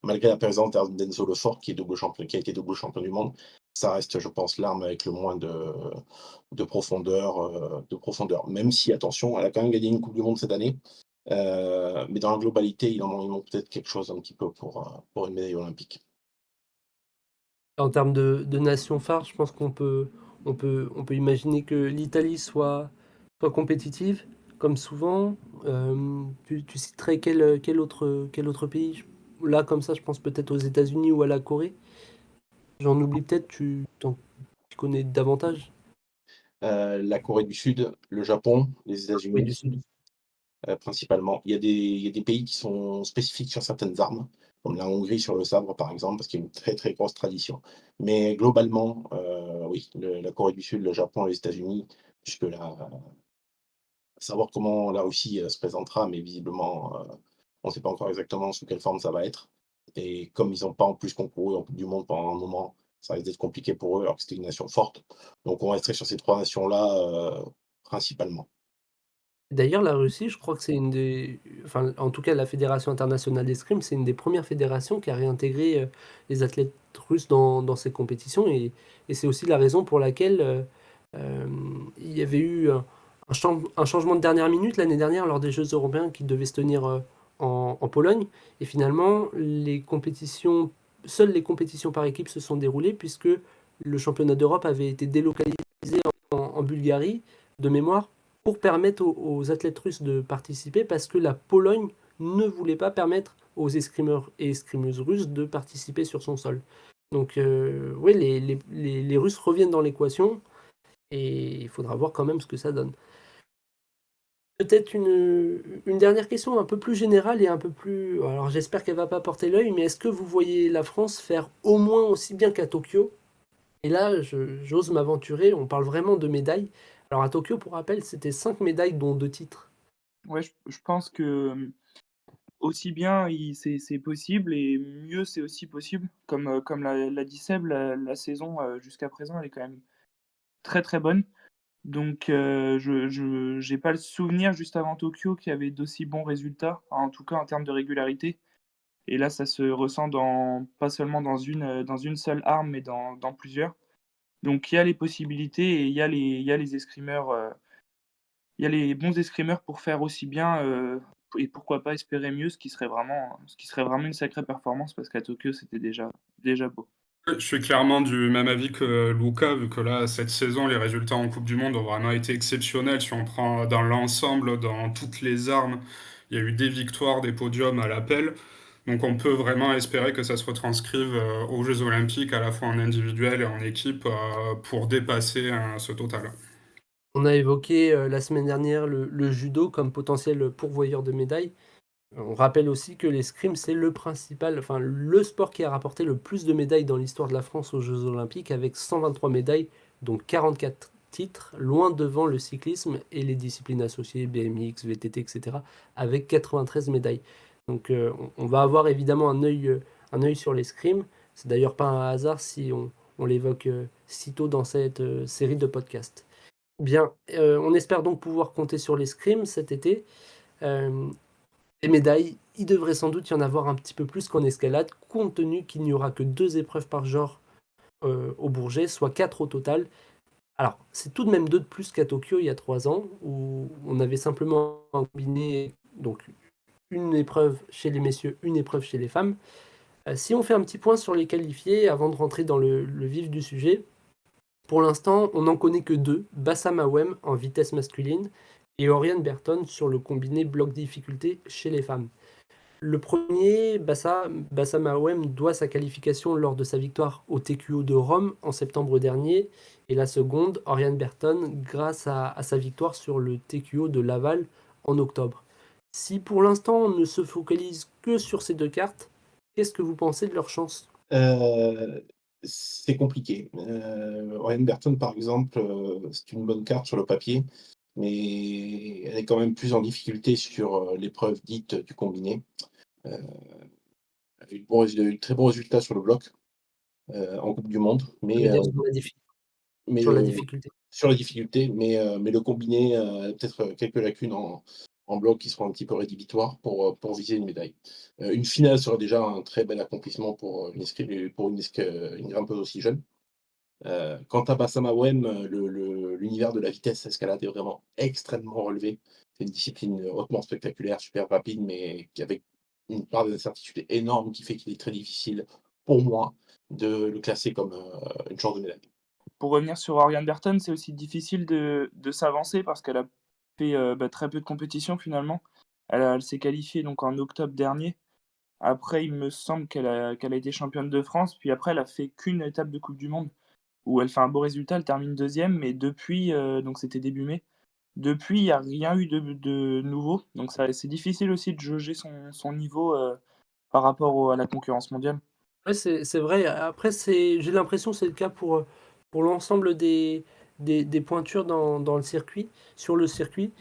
malgré la présence d'Enzo Lefort qui a été double champion du monde, ça reste, je pense, l'arme avec le moins de profondeur. Même si, attention, elle a quand même gagné une coupe du monde cette année, mais dans la globalité, il manque peut-être quelque chose un petit peu pour une médaille olympique. En termes de nation phare, je pense qu'on peut imaginer que l'Italie soit compétitive, comme souvent. Tu citerais quel autre pays? Là, comme ça, je pense peut-être aux États-Unis ou à la Corée. J'en oublie peut-être, tu connais davantage? La Corée du Sud, le Japon, les Corée du États-Unis. Sud. Principalement. Il y a des pays qui sont spécifiques sur certaines armes, comme la Hongrie sur le sabre, par exemple, parce qu'il y a une très, très grosse tradition. Mais globalement, oui, la Corée du Sud, le Japon et les États-Unis, puisque là, savoir comment la Russie, se présentera, mais visiblement, on ne sait pas encore exactement sous quelle forme ça va être. Et comme ils n'ont pas en plus concouru en coupe du monde pendant un moment, ça risque d'être compliqué pour eux, alors que c'était une nation forte. Donc on resterait sur ces 3 nations-là, principalement. D'ailleurs, la Russie, je crois que c'est une des enfin, en tout cas, la Fédération internationale d'escrime, c'est une des premières fédérations qui a réintégré, les athlètes russes dans ses compétitions et c'est aussi la raison pour laquelle, il y avait eu un changement de dernière minute l'année dernière lors des Jeux européens qui devaient se tenir, en Pologne et finalement seules les compétitions par équipe se sont déroulées puisque le championnat d'Europe avait été délocalisé en Bulgarie, de mémoire, pour permettre aux athlètes russes de participer parce que la Pologne ne voulait pas permettre aux escrimeurs et escrimeuses russes de participer sur son sol. Donc oui, les Russes reviennent dans l'équation et il faudra voir quand même ce que ça donne. Peut-être une dernière question un peu plus générale et un peu plus... Alors j'espère qu'elle va pas porter l'œil, mais est-ce que vous voyez la France faire au moins aussi bien qu'à Tokyo? Et là, j'ose m'aventurer, on parle vraiment de médailles. Alors à Tokyo, pour rappel, c'était 5 médailles, dont 2 titres. Ouais, je pense que, aussi bien c'est possible et mieux c'est aussi possible. Comme l'a dit Seb, la saison, jusqu'à présent, elle est quand même très, très bonne. Donc je j'ai pas le souvenir juste avant Tokyo qu'il y avait d'aussi bons résultats, en tout cas en termes de régularité. Et là, ça se ressent pas seulement dans une seule arme, mais dans plusieurs. Donc il y a les possibilités et il y a les escrimeurs, il y a les bons escrimeurs pour faire aussi bien, et pourquoi pas espérer mieux, ce qui serait vraiment une sacrée performance parce qu'à Tokyo, c'était déjà beau. Je suis clairement du même avis que Luca, vu que là, cette saison, les résultats en Coupe du Monde ont vraiment été exceptionnels. Si on prend dans l'ensemble, dans toutes les armes, il y a eu des victoires, des podiums à l'appel. Donc on peut vraiment espérer que ça se retranscrive aux Jeux Olympiques, à la fois en individuel et en équipe, pour dépasser ce total. On a évoqué la semaine dernière le judo comme potentiel pourvoyeur de médailles. On rappelle aussi que l'escrime, c'est le principal, enfin le sport qui a rapporté le plus de médailles dans l'histoire de la France aux Jeux Olympiques, avec 123 médailles, dont 44 titres, loin devant le cyclisme et les disciplines associées, BMX, VTT, etc., avec 93 médailles. Donc on va avoir évidemment un œil sur l'escrime. C'est d'ailleurs pas un hasard si on l'évoque si tôt dans cette série de podcasts. Bien, on espère donc pouvoir compter sur l'escrime cet été. Euh, les médailles, il devrait sans doute y en avoir un petit peu plus qu'en escalade, compte tenu qu'il n'y aura que 2 épreuves par genre au Bourget, soit 4 au total. Alors, c'est tout de même 2 de plus qu'à Tokyo il y a 3 ans, où on avait simplement combiné donc, une épreuve chez les messieurs, une épreuve chez les femmes. Si on fait un petit point sur les qualifiés, avant de rentrer dans le vif du sujet, pour l'instant, on n'en connaît que 2, Bassam Awem en vitesse masculine et Oriane Berton sur le combiné bloc difficulté chez les femmes. Le premier, Bassam Awem, doit sa qualification lors de sa victoire au TQO de Rome en septembre dernier. Et la seconde, Oriane Berton, grâce à sa victoire sur le TQO de Laval en octobre. Si pour l'instant on ne se focalise que sur ces deux cartes, qu'est-ce que vous pensez de leurs chances? C'est compliqué. Ryan Berton, par exemple, c'est une bonne carte sur le papier, mais elle est quand même plus en difficulté sur, l'épreuve dite du combiné. Elle a eu de très bons résultats sur le bloc, en coupe du monde, Je mais veux dire sur mais sur la le difficulté. sur la difficulté, mais le combiné, a peut-être, quelques lacunes en bloc qui seront un petit peu rédhibitoires pour viser une médaille. Une finale serait déjà un très bel accomplissement une grimpeuse aussi jeune. Quant à Bassam Awem, l'univers de la vitesse escalade est vraiment extrêmement relevé. C'est une discipline hautement spectaculaire, super rapide, mais qui avec une part d'incertitude énorme qui fait qu'il est très difficile, pour moi, de le classer comme, une chance de médaille. Pour revenir sur Oriane Berton, c'est aussi difficile de s'avancer parce qu'elle a fait, très peu de compétitions finalement. Elle s'est qualifiée donc en octobre dernier. Après, il me semble qu'elle a été championne de France, puis après elle a fait qu'une étape de coupe du monde où elle fait un beau résultat, elle termine 2e, mais depuis, donc c'était début mai, depuis il y a rien eu de nouveau, donc ça c'est difficile aussi de jauger son niveau, par rapport à la concurrence mondiale. Ouais, c'est vrai. Après, j'ai l'impression que c'est le cas pour l'ensemble des pointures dans le circuit, sur le circuit.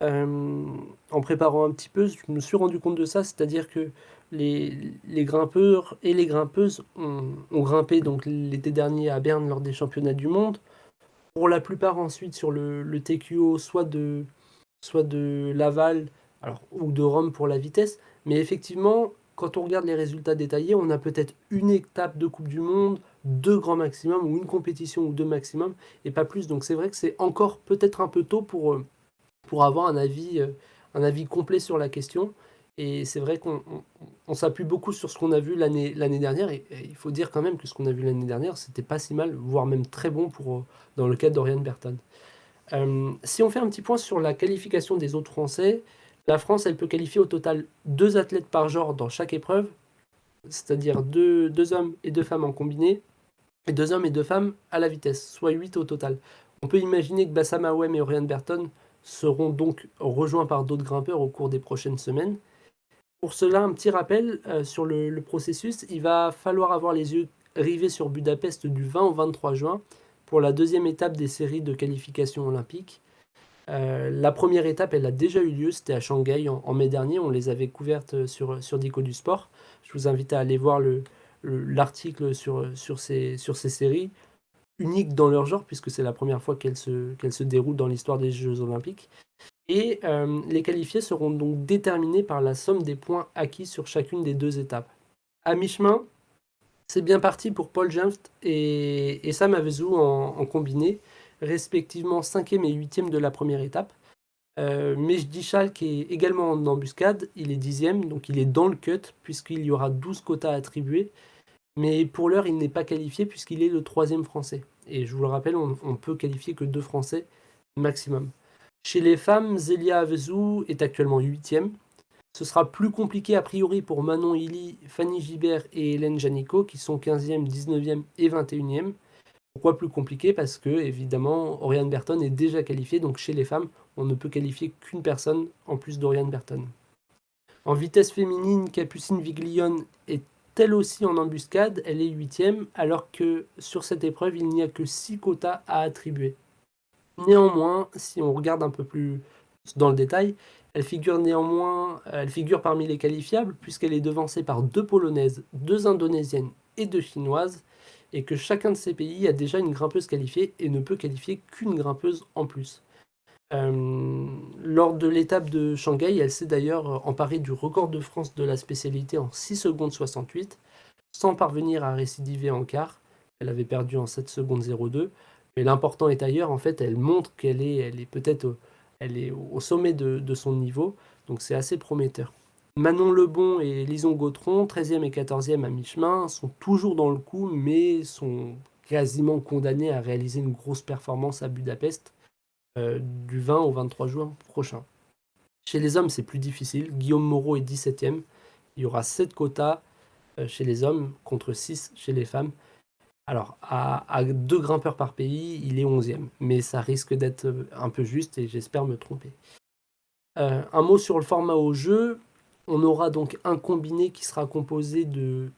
En préparant un petit peu, je me suis rendu compte de ça, c'est-à-dire que les grimpeurs et les grimpeuses ont grimpé donc l'été dernier à Berne lors des championnats du monde. Pour la plupart ensuite sur le TQO, soit de Laval ou de Rome pour la vitesse. Mais effectivement, quand on regarde les résultats détaillés, on a peut-être une étape de Coupe du Monde, deux grands maximum, ou une compétition ou deux maximum, et pas plus. Donc c'est vrai que c'est encore peut-être un peu tôt pour avoir un avis complet sur la question. Et c'est vrai qu'on s'appuie beaucoup sur ce qu'on a vu l'année dernière. Et il faut dire quand même que ce qu'on a vu l'année dernière, c'était pas si mal, voire même très bon dans le cas d'Oriane Berton. Si on fait un petit point sur la qualification des autres Français, la France, elle peut qualifier au total 2 athlètes par genre dans chaque épreuve, c'est-à-dire deux hommes et deux femmes en combiné, et 2 hommes et 2 femmes à la vitesse, soit 8 au total. On peut imaginer que Bassam Awem et Oriane Berton seront donc rejoints par d'autres grimpeurs au cours des prochaines semaines. Pour cela, un petit rappel sur le processus, il va falloir avoir les yeux rivés sur Budapest du 20 au 23 juin pour la deuxième étape des séries de qualification olympique. La première étape, elle a déjà eu lieu, c'était à Shanghai en mai dernier, on les avait couvertes sur Dico du Sport. Je vous invite à aller voir l'article sur ces séries, uniques dans leur genre, puisque c'est la première fois qu'elles se déroulent dans l'histoire des Jeux Olympiques. Et les qualifiés seront donc déterminés par la somme des points acquis sur chacune des deux étapes. À mi-chemin, c'est bien parti pour Paul Jenft et Sam Avezou en combiné, respectivement 5e et 8e de la première étape. Mejdi Schalk est également en embuscade, il est 10e, donc il est dans le cut, puisqu'il y aura 12 quotas attribués. Mais pour l'heure, il n'est pas qualifié, puisqu'il est le 3e français. Et je vous le rappelle, on peut qualifier que 2 français maximum. Chez les femmes, Zélia Avezou est actuellement 8e. Ce sera plus compliqué a priori pour Manon Hilly, Fanny Gibert et Hélène Janico qui sont 15e, 19e et 21e. Pourquoi plus compliqué? Parce que, évidemment, Oriane Berton est déjà qualifiée, donc chez les femmes, on ne peut qualifier qu'une personne en plus d'Oriane Berton. En vitesse féminine, Capucine Viglione est elle aussi en embuscade, elle est 8e, alors que sur cette épreuve, il n'y a que 6 quotas à attribuer. Néanmoins, si on regarde un peu plus dans le détail, elle figure parmi les qualifiables puisqu'elle est devancée par 2 Polonaises, 2 Indonésiennes et 2 Chinoises, et que chacun de ces pays a déjà une grimpeuse qualifiée et ne peut qualifier qu'une grimpeuse en plus. Lors de l'étape de Shanghai, elle s'est d'ailleurs emparée du record de France de la spécialité en 6 secondes 68, sans parvenir à récidiver en quart. Elle avait perdu en 7 secondes 02. Mais l'important est ailleurs, en fait, elle montre qu'elle est peut-être elle est au sommet de son niveau, donc c'est assez prometteur. Manon Lebon et Lison Gautron, 13e et 14e à mi-chemin, sont toujours dans le coup, mais sont quasiment condamnés à réaliser une grosse performance à Budapest du 20 au 23 juin prochain. Chez les hommes, c'est plus difficile. Guillaume Moreau est 17e, Il y aura 7 quotas chez les hommes contre 6 chez les femmes. Alors, à 2 grimpeurs par pays, il est 11e, mais ça risque d'être un peu juste et j'espère me tromper. Un mot sur le format au jeu. On aura donc un combiné qui sera composé de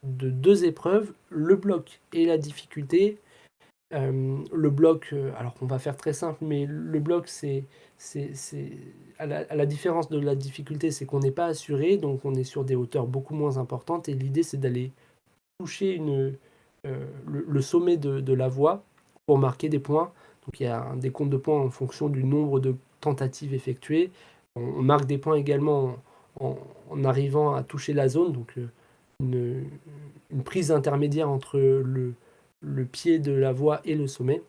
2 épreuves, le bloc et la difficulté. Le bloc, alors on va faire très simple, mais le bloc, à la différence de la difficulté, c'est qu'on n'est pas assuré, donc on est sur des hauteurs beaucoup moins importantes, et l'idée c'est d'aller toucher le sommet de la voie pour marquer des points. Donc il y a un décompte de points en fonction du nombre de tentatives effectuées. On marque des points également en arrivant à toucher la zone, donc une, une prise intermédiaire entre le pied de la voie et le sommet.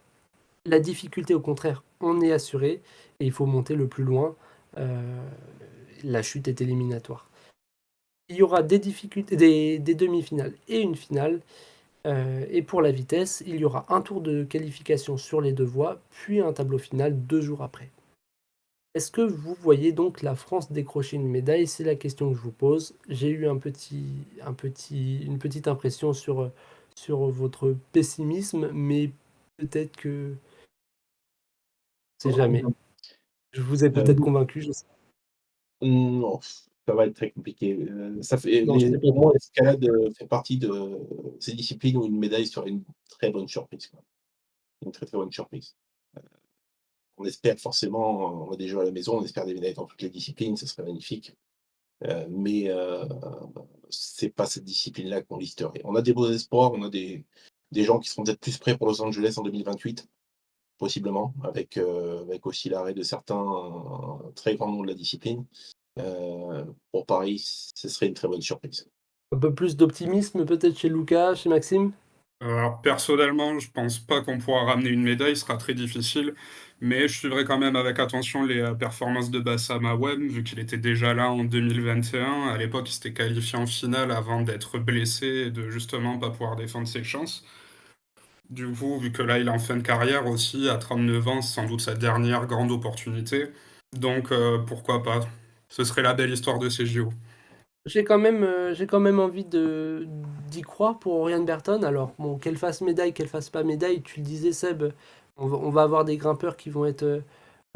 La difficulté, au contraire, on est assuré et il faut monter le plus loin. La chute est éliminatoire. Il y aura des difficultés, des demi-finales et une finale. Et pour la vitesse, il y aura un tour de qualification sur les 2 voies, puis un tableau final 2 jours après. Est-ce que vous voyez donc la France décrocher une médaille? C'est la question que je vous pose. J'ai eu une petite impression sur votre pessimisme, mais peut-être que c'est jamais. Je vous ai peut-être convaincu, je sais. Non, ça va être très compliqué. Ça fait Non, je sais pas. pour moi, l'escalade, fait partie de ces disciplines où une médaille serait une très bonne surprise, quoi. Une très, très bonne surprise. On espère forcément, on a des jeux à la maison, on espère des médailles dans toutes les disciplines, ce serait magnifique. Mais c'est pas cette discipline-là qu'on listerait. On a des beaux espoirs, on a des gens qui seront peut-être plus prêts pour Los Angeles en 2028, possiblement, avec aussi l'arrêt de certains très grands noms de la discipline. Pour Paris, ce serait une très bonne surprise. Un peu plus d'optimisme peut-être chez Lucas, chez Maxime? Alors personnellement, je pense pas qu'on pourra ramener une médaille, ce sera très difficile, mais je suivrai quand même avec attention les, performances de Bassam Awem, vu qu'il était déjà là en 2021. À l'époque, il s'était qualifié en finale avant d'être blessé et de justement pas pouvoir défendre ses chances. Du coup, vu que là, il est en fin de carrière aussi, à 39 ans, c'est sans doute sa dernière grande opportunité. Donc, pourquoi pas? Ce serait la belle histoire de ces JO. J'ai quand même envie d'y croire pour Oriane Berton. Alors, bon, qu'elle fasse médaille, qu'elle fasse pas médaille, tu le disais, Seb, on va avoir des grimpeurs qui vont être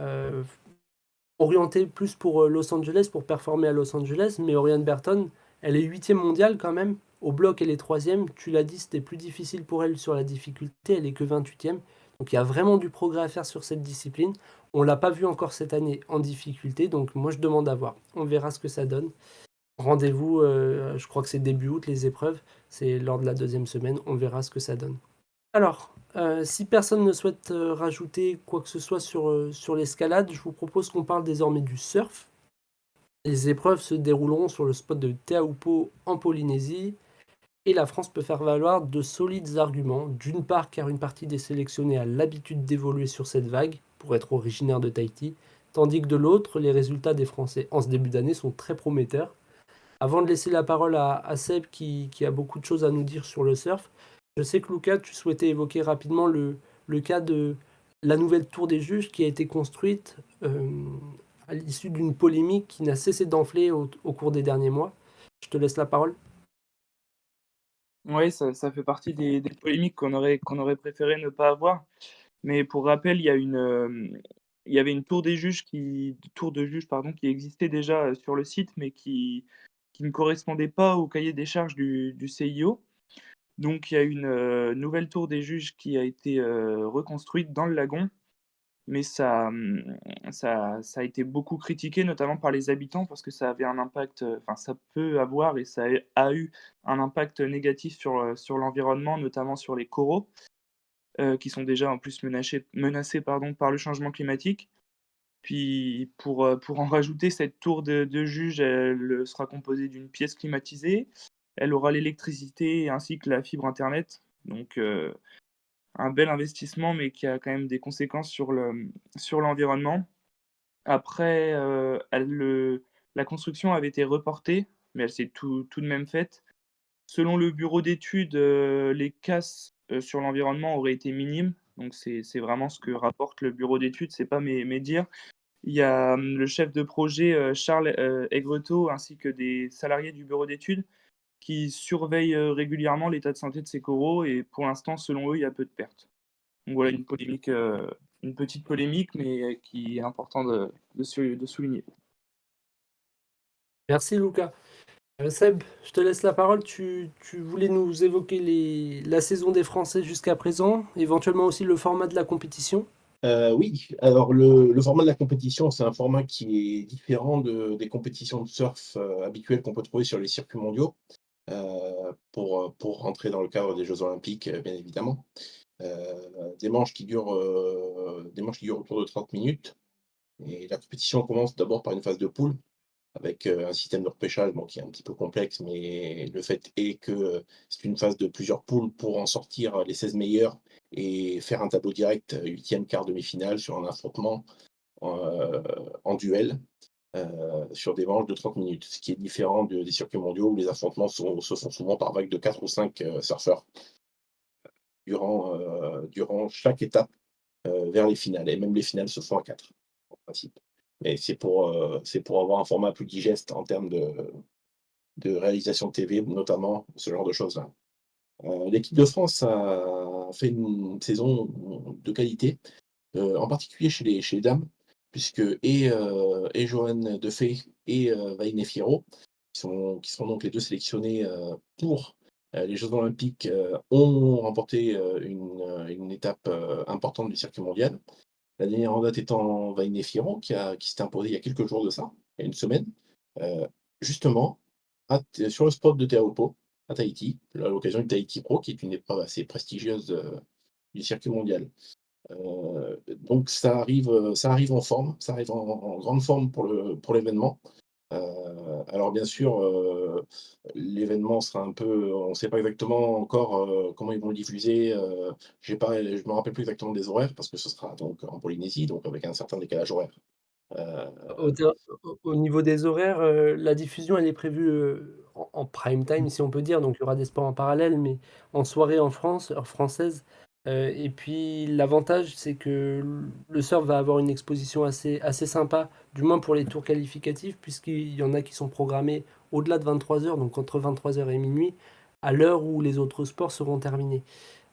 euh, orientés plus pour Los Angeles, pour performer à Los Angeles, mais Oriane Berton, elle est 8e mondiale quand même. Au bloc, elle est 3e. Tu l'as dit, c'était plus difficile pour elle sur la difficulté, elle est que 28e. Donc, il y a vraiment du progrès à faire sur cette discipline. On l'a pas vu encore cette année en difficulté, donc moi je demande à voir. On verra ce que ça donne. Rendez-vous, je crois que c'est début août les épreuves, c'est lors de la 2e semaine, on verra ce que ça donne. Alors, si personne ne souhaite rajouter quoi que ce soit sur l'escalade, je vous propose qu'on parle désormais du surf. Les épreuves se dérouleront sur le spot de Teahupo en Polynésie, et la France peut faire valoir de solides arguments. D'une part, car une partie des sélectionnés a l'habitude d'évoluer sur cette vague, pour être originaire de Tahiti, tandis que de l'autre, les résultats des Français en ce début d'année sont très prometteurs. Avant de laisser la parole à Seb qui a beaucoup de choses à nous dire sur le surf, je sais que Lucas, tu souhaitais évoquer rapidement le cas de la nouvelle tour des juges qui a été construite à l'issue d'une polémique qui n'a cessé d'enfler au cours des derniers mois. Je te laisse la parole. Oui, ça fait partie des polémiques qu'on aurait préféré ne pas avoir. Mais pour rappel, il y avait une tour de juge, pardon, qui existait déjà sur le site, mais qui ne correspondait pas au cahier des charges du CIO. Donc il y a une nouvelle tour des juges qui a été reconstruite dans le lagon, mais ça a été beaucoup critiqué, notamment par les habitants, parce que ça avait un impact, enfin ça peut avoir et ça a eu un impact négatif sur l'environnement, notamment sur les coraux, qui sont déjà en plus menacés pardon, par le changement climatique. Puis pour en rajouter, cette tour de juge, elle sera composée d'une pièce climatisée. Elle aura l'électricité ainsi que la fibre internet. Donc un bel investissement, mais qui a quand même des conséquences sur l'environnement. Après, la construction avait été reportée, mais elle s'est tout de même faite. Selon le bureau d'études, les casses, sur l'environnement auraient été minimes, donc c'est vraiment ce que rapporte le bureau d'études, c'est pas mes dires. Il y a le chef de projet Charles Aigretot ainsi que des salariés du bureau d'études qui surveillent régulièrement l'état de santé de ces coraux et pour l'instant, selon eux, il y a peu de pertes. Donc voilà une petite polémique, mais qui est important de souligner. Merci Lucas. Seb, je te laisse la parole. Tu voulais nous évoquer la saison des Français jusqu'à présent, éventuellement aussi le format de la compétition. Oui, alors le format de la compétition, c'est un format qui est différent des compétitions de surf habituelles qu'on peut trouver sur les circuits mondiaux, pour rentrer dans le cadre des Jeux Olympiques, bien évidemment. Des manches qui durent autour de 30 minutes. Et la compétition commence d'abord par une phase de poule, avec un système de repêchage bon, qui est un petit peu complexe, mais le fait est que c'est une phase de plusieurs poules pour en sortir les 16 meilleurs et faire un tableau direct, huitième, quart, demi-finale sur un affrontement en duel sur des manches de 30 minutes, ce qui est différent des circuits mondiaux où les affrontements se font souvent par vague de 4 ou 5 surfeurs durant chaque étape vers les finales. Et même les finales se font à 4 en principe. Mais c'est pour avoir un format plus digeste en termes de réalisation de TV, notamment, ce genre de choses-là. L'équipe de France a fait une saison de qualité, en particulier chez les dames, puisque et Johanne Defay et Vaïné Fierro, qui sont donc les 2 sélectionnés pour les Jeux Olympiques, ont remporté une étape importante du circuit mondial. La dernière en date étant Vaïné Fierro, qui s'est imposé il y a quelques jours de ça, il y a une semaine, justement, sur le spot de Teahupo'o, à Tahiti, à l'occasion du Tahiti Pro, qui est une épreuve assez prestigieuse du circuit mondial. Donc ça arrive en forme, ça arrive en grande forme pour l'événement. Alors bien sûr, l'événement sera un peu on ne sait pas exactement encore, comment ils vont le diffuser, je me rappelle plus exactement des horaires parce que ce sera donc en Polynésie, donc avec un certain décalage horaire. Heu, Au niveau des horaires, la diffusion, elle est prévue en prime time, si on peut dire. Donc il y aura des sports en parallèle, mais en soirée en France, heure française. Et puis l'avantage, c'est que le surf va avoir une exposition assez sympa, du moins pour les tours qualificatifs, puisqu'il y en a qui sont programmés au-delà de 23 heures, donc entre 23 heures et minuit, à l'heure où les autres sports seront terminés.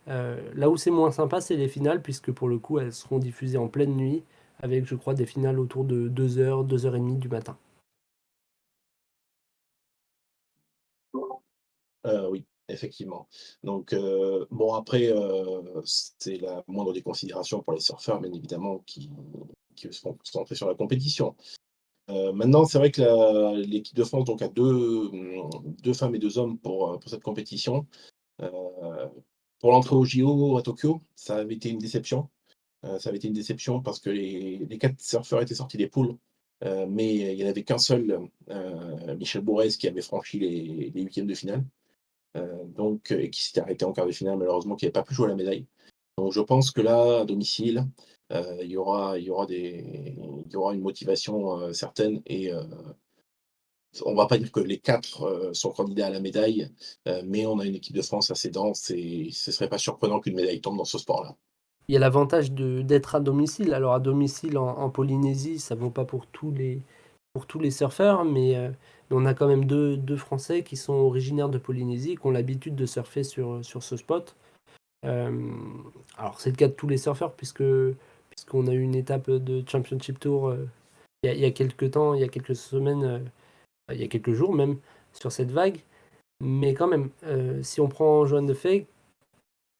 Là où c'est moins sympa, c'est les finales, puisque pour le coup, elles seront diffusées en pleine nuit, avec, je crois, des finales autour de 2 heures, 2 heures et demie du matin. oui, effectivement. Donc bon après, c'est la moindre des considérations pour les surfeurs, bien évidemment, qui seront concentrés sur la compétition. Maintenant, c'est vrai que l'équipe de France donc a 2 femmes et 2 hommes pour cette compétition. Heu, pour l'entrée aux JO à Tokyo, ça avait été une déception. Ça avait été une déception parce que les 4 surfeurs étaient sortis des poules, mais il n'y en avait qu'un seul, Michel Bourrez, qui avait franchi les huitièmes de finale, donc et qui s'était arrêté en quart de finale malheureusement, qui n'avait pas pu jouer la médaille. Donc je pense que là, à domicile, il y aura une motivation, certaine et on va pas dire que les 4 sont candidats à la médaille, mais on a une équipe de France assez dense et ce serait pas surprenant qu'une médaille tombe dans ce sport-là. Il y a l'avantage d'être à domicile. Alors à domicile en Polynésie, ça vaut pas pour tous les surfeurs, mais on a quand même deux Français qui sont originaires de Polynésie, qui ont l'habitude de surfer sur ce spot. Euh, alors c'est le cas de tous les surfeurs, puisqu'on a eu une étape de Championship Tour il y a quelques temps, il y a quelques semaines, il y a quelques jours même, sur cette vague. Mais quand même, si on prend Joanne Defay,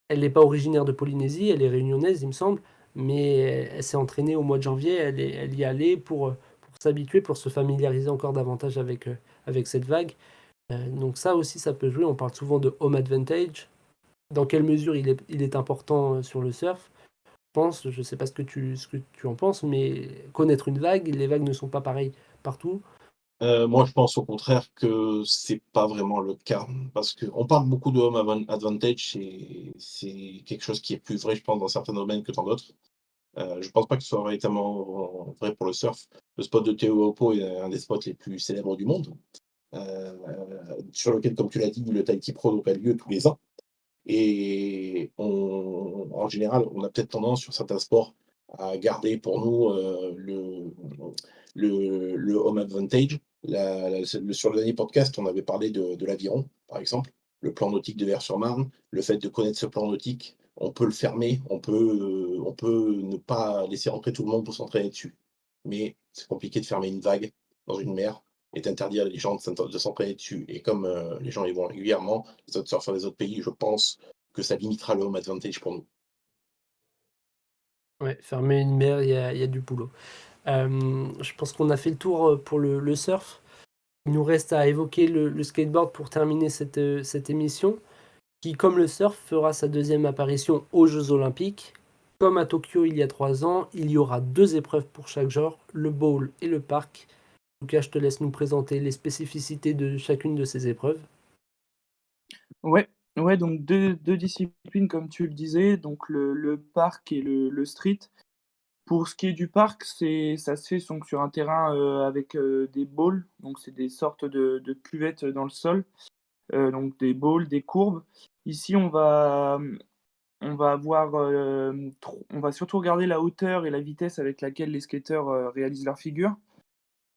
elle n'est pas originaire de Polynésie, elle est réunionnaise, il me semble, mais elle s'est entraînée au mois de janvier, elle y allait pour s'habituer, pour se familiariser encore davantage avec cette vague. Donc ça aussi, ça peut jouer. On parle souvent de home advantage. Dans quelle mesure il est important sur le surf? Je ne sais pas ce que tu en penses, mais connaître une vague, les vagues ne sont pas pareilles partout. Moi, je pense au contraire que c'est pas vraiment le cas, parce qu'on parle beaucoup de home advantage et c'est quelque chose qui est plus vrai, je pense, dans certains domaines que dans d'autres. Je pense pas que ce soit véritablement vrai pour le surf. Le spot de Tehuopo est un des spots les plus célèbres du monde, heu, sur lequel, comme tu l'as dit, le Tahiti Pro donc a lieu tous les ans et en général, on a peut-être tendance sur certains sports à garder pour nous le home advantage. Sur le dernier podcast, on avait parlé de l'aviron, par exemple, le plan nautique de Vers-sur-Marne. Le fait de connaître ce plan nautique, on peut le fermer, on peut ne pas laisser rentrer tout le monde pour s'entraîner dessus. Mais c'est compliqué de fermer une vague dans une mer et d'interdire les gens de s'entraîner dessus. Et comme les gens y vont régulièrement, les autres surfeurs des autres pays, je pense que ça limitera le home advantage pour nous. Ouais, fermer une mer, il y a du boulot. Je pense qu'on a fait le tour pour le surf. Il nous reste à évoquer le skateboard pour terminer cette émission, qui, comme le surf, fera sa deuxième apparition aux Jeux Olympiques. Comme à Tokyo il y a 3 ans, il y aura 2 épreuves pour chaque genre, le bowl et le park. Lucas, je te laisse nous présenter les spécificités de chacune de ces épreuves. Ouais, ouais, donc deux disciplines comme tu le disais, donc le parc et le street. Pour ce qui est du parc, ça se fait donc sur un terrain avec des bowls, donc c'est des sortes de cuvettes dans le sol, donc des bowls, des courbes. Ici, on va avoir, on va surtout regarder la hauteur et la vitesse avec laquelle les skateurs réalisent leurs figures,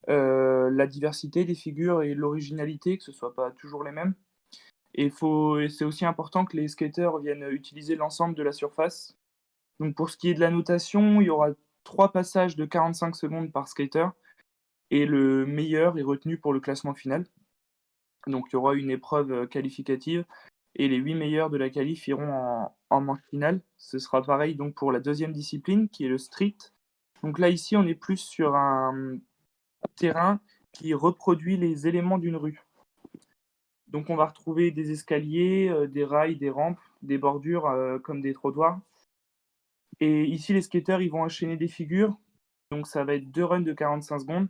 la diversité des figures et l'originalité, que ce soit pas toujours les mêmes. Et c'est aussi important que les skateurs viennent utiliser l'ensemble de la surface. Donc pour ce qui est de la notation, il y aura 3 passages de 45 secondes par skater et le meilleur est retenu pour le classement final. Donc il y aura une épreuve qualificative et les 8 meilleurs de la qualif iront en manche finale. Ce sera pareil donc pour la deuxième discipline qui est le street. Donc là ici on est plus sur un terrain qui reproduit les éléments d'une rue. Donc on va retrouver des escaliers, des rails, des rampes, des bordures comme des trottoirs. Et ici les skateurs ils vont enchaîner des figures. Donc ça va être 2 runs de 45 secondes.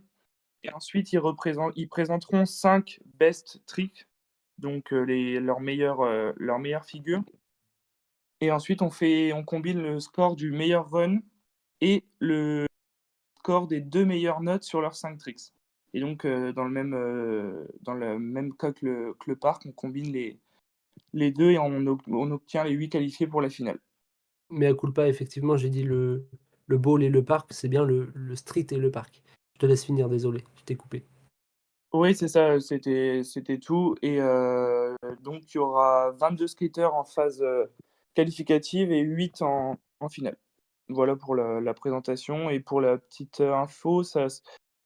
Et ensuite ils présenteront 5 best tricks, donc leurs meilleures figures. Et ensuite on combine le score du meilleur run et le score des 2 meilleures notes sur leurs 5 tricks. Et donc dans le même cas que le parc, on combine les 2 et on obtient les 8 qualifiés pour la finale. Mais à culpa, effectivement, j'ai dit le bowl et le parc, c'est bien le street et le parc. Je te laisse finir, désolé, je t'ai coupé. Oui, c'est ça, c'était tout. Et donc, il y aura 22 skateurs en phase qualificative et 8 en finale. Voilà pour la présentation. Et pour la petite info,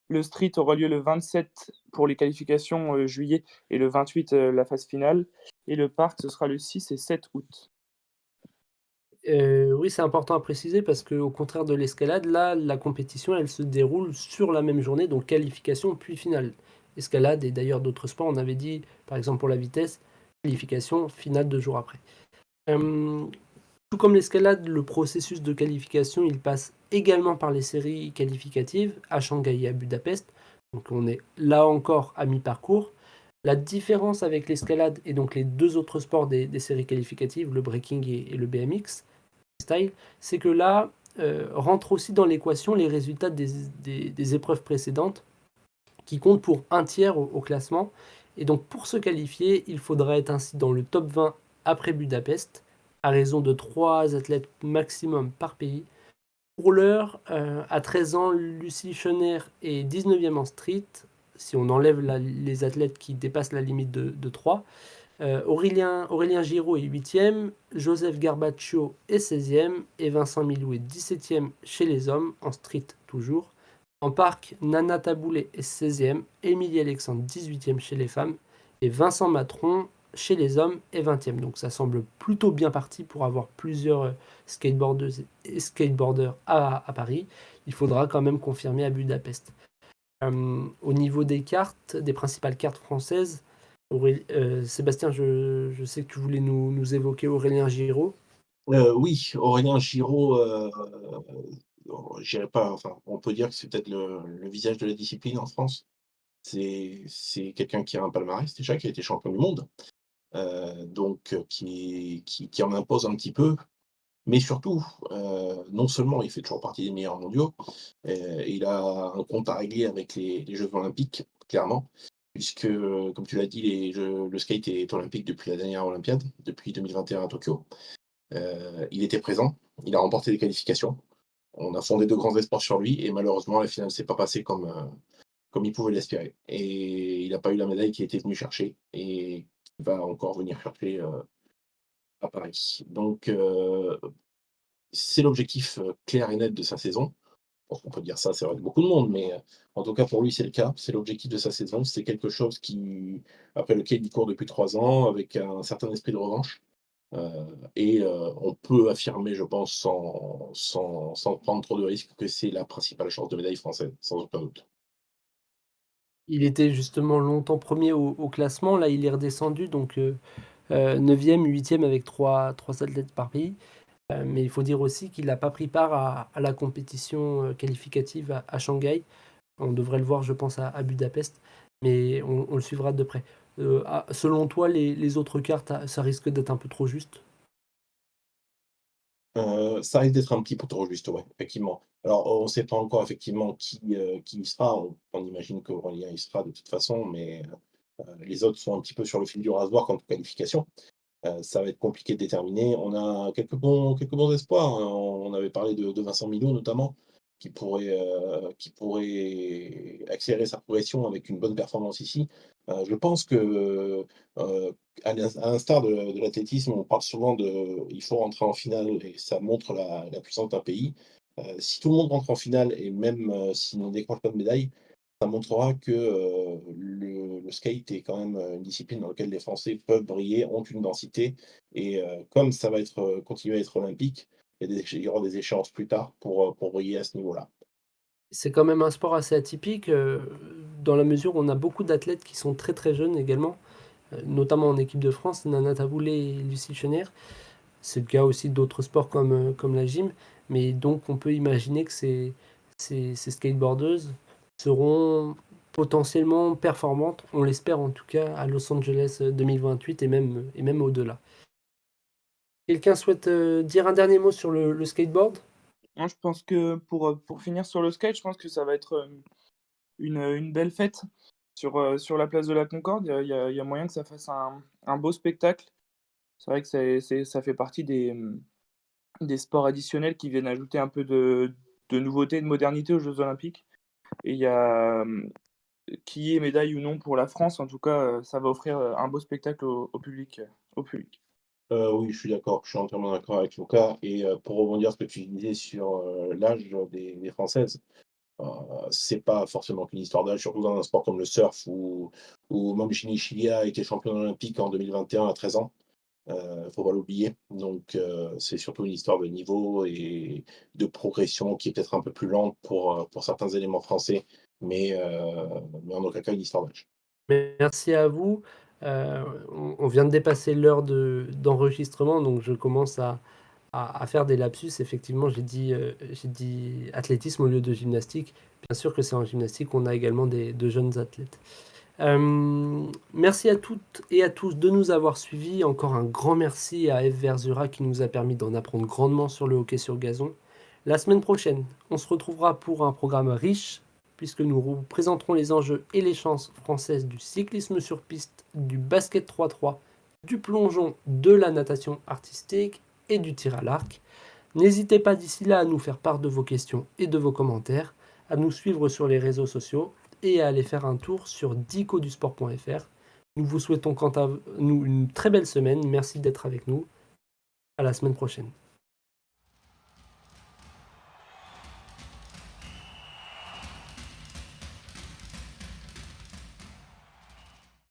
le street aura lieu le 27 pour les qualifications juillet et le 28 la phase finale. Et le parc, ce sera le 6 et 7 août. Oui, c'est important à préciser parce qu'au contraire de l'escalade, là, la compétition, elle se déroule sur la même journée, donc qualification puis finale. Escalade et d'ailleurs d'autres sports, on avait dit, par exemple pour la vitesse, qualification, finale 2 jours après. Tout comme l'escalade, le processus de qualification, il passe également par les séries qualificatives à Shanghai et à Budapest. Donc on est là encore à mi-parcours. La différence avec l'escalade et donc les 2 autres sports des séries qualificatives, le breaking et le BMX style, c'est que là rentrent aussi dans l'équation les résultats des épreuves précédentes qui comptent pour un tiers au classement. Et donc pour se qualifier, il faudra être ainsi dans le top 20 après Budapest, à raison de 3 athlètes maximum par pays. Pour l'heure, à 13 ans, Lucie Schoner est 19e en street, si on enlève les athlètes qui dépassent la limite de 3. Aurélien Giraud est 8e, Joseph Garbaccio est 16e et Vincent Milou est 17e chez les hommes, en street toujours. En parc, Nana Taboulé est 16e, Émilie Alexandre 18e chez les femmes et Vincent Matron chez les hommes est 20e. Donc ça semble plutôt bien parti pour avoir plusieurs skateboardeuses et skateboarders à Paris. Il faudra quand même confirmer à Budapest. Au niveau des cartes, des principales cartes françaises, Sébastien, je sais que tu voulais nous évoquer Aurélien Giraud. Oui, Aurélien Giraud, j'irai pas, enfin, on peut dire que c'est peut-être le visage de la discipline en France. C'est quelqu'un qui a un palmarès déjà, qui a été champion du monde, donc qui en impose un petit peu. Mais surtout, non seulement il fait toujours partie des meilleurs mondiaux, il a un compte à régler avec les Jeux olympiques, clairement, puisque, comme tu l'as dit, le skate est olympique depuis la dernière olympiade, depuis 2021 à Tokyo. Il était présent, il a remporté les qualifications. on a fondé de grands espoirs sur lui et malheureusement, la finale ne s'est pas passée comme il pouvait l'espérer. Et il n'a pas eu la médaille qu'il était venu chercher et qu'il va encore venir chercher à Paris. Donc, c'est l'objectif clair et net de sa saison. Je pense qu'on peut dire ça, c'est vrai de beaucoup de monde, mais en tout cas pour lui, c'est le cas. C'est l'objectif de sa saison. C'est quelque chose après lequel il court depuis 3 ans avec un certain esprit de revanche. On peut affirmer, je pense, sans prendre trop de risques, que c'est la principale chance de médaille française, sans aucun doute. Il était justement longtemps premier au classement. Là, il est redescendu, donc 9e, 8e avec trois athlètes par pays. Mais il faut dire aussi qu'il n'a pas pris part à la compétition qualificative à Shanghai. On devrait le voir, je pense, à Budapest, mais on le suivra de près. Selon toi, les autres cartes, ça risque d'être un peu trop juste? Ça risque d'être un petit peu trop juste, ouais, effectivement. Alors, on ne sait pas encore effectivement qui y sera. On imagine qu'Aurélien y sera de toute façon, mais les autres sont un petit peu sur le fil du rasoir quant aux qualifications. Ça va être compliqué de déterminer. On a quelques bons espoirs, hein. On avait parlé de Vincent Milot notamment, qui pourrait accélérer sa progression avec une bonne performance ici. Je pense que, à l'instar de l'athlétisme, on parle souvent il faut rentrer en finale et ça montre la puissance d'un pays. Si tout le monde rentre en finale et même, si on ne décroche pas de médaille, ça montrera que, le skate est quand même, une discipline dans laquelle les Français peuvent briller, ont une densité et comme ça va continuer à être olympique, il y aura des échéances plus tard pour briller à ce niveau-là. C'est quand même un sport assez atypique, dans la mesure où on a beaucoup d'athlètes qui sont très très jeunes également, notamment en équipe de France, Nana Taboulé et Lucie Chenère. C'est le cas aussi d'autres sports comme la gym, mais donc on peut imaginer que ces skateboardeuses seront potentiellement performantes, on l'espère en tout cas, à Los Angeles 2028 et même au-delà. Quelqu'un souhaite dire un dernier mot sur le skateboard? Moi, je pense que pour finir sur le skate, je pense que ça va être, une belle fête sur la place de la Concorde. Il y a moyen que ça fasse un beau spectacle. C'est vrai que ça fait partie des sports additionnels qui viennent ajouter un peu de nouveauté, de modernité aux Jeux olympiques et il y a, qu'il y ait médaille ou non pour la France, en tout cas, ça va offrir, un beau spectacle au public. Oui, je suis d'accord, je suis entièrement d'accord avec Luca et pour rebondir sur ce que tu disais sur, l'âge des Françaises, heu, c'est pas forcément qu'une histoire d'âge, surtout dans un sport comme le surf où même Gini Chilia a été championne olympique en 2021 à 13 ans. Faut pas l'oublier. Donc, c'est surtout une histoire de niveau et de progression qui est peut-être un peu plus lente pour certains éléments français, mais en aucun cas une histoire d'âge. Merci à vous. On vient de dépasser l'heure d'enregistrement, donc je commence à faire des lapsus. Effectivement, j'ai dit athlétisme au lieu de gymnastique. Bien sûr que c'est en gymnastique qu'on a également de jeunes athlètes. Merci à toutes et à tous de nous avoir suivis. Encore un grand merci à Eve Verzura qui nous a permis d'en apprendre grandement sur le hockey sur gazon. La semaine prochaine, on se retrouvera pour un programme riche, puisque nous vous présenterons les enjeux et les chances françaises du cyclisme sur piste, du basket 3-3, du plongeon, de la natation artistique et du tir à l'arc. N'hésitez pas d'ici là à nous faire part de vos questions et de vos commentaires, à nous suivre sur les réseaux sociaux et à aller faire un tour sur dicodusport.fr. Nous vous souhaitons quant à nous une très belle semaine. Merci d'être avec nous. À la semaine prochaine.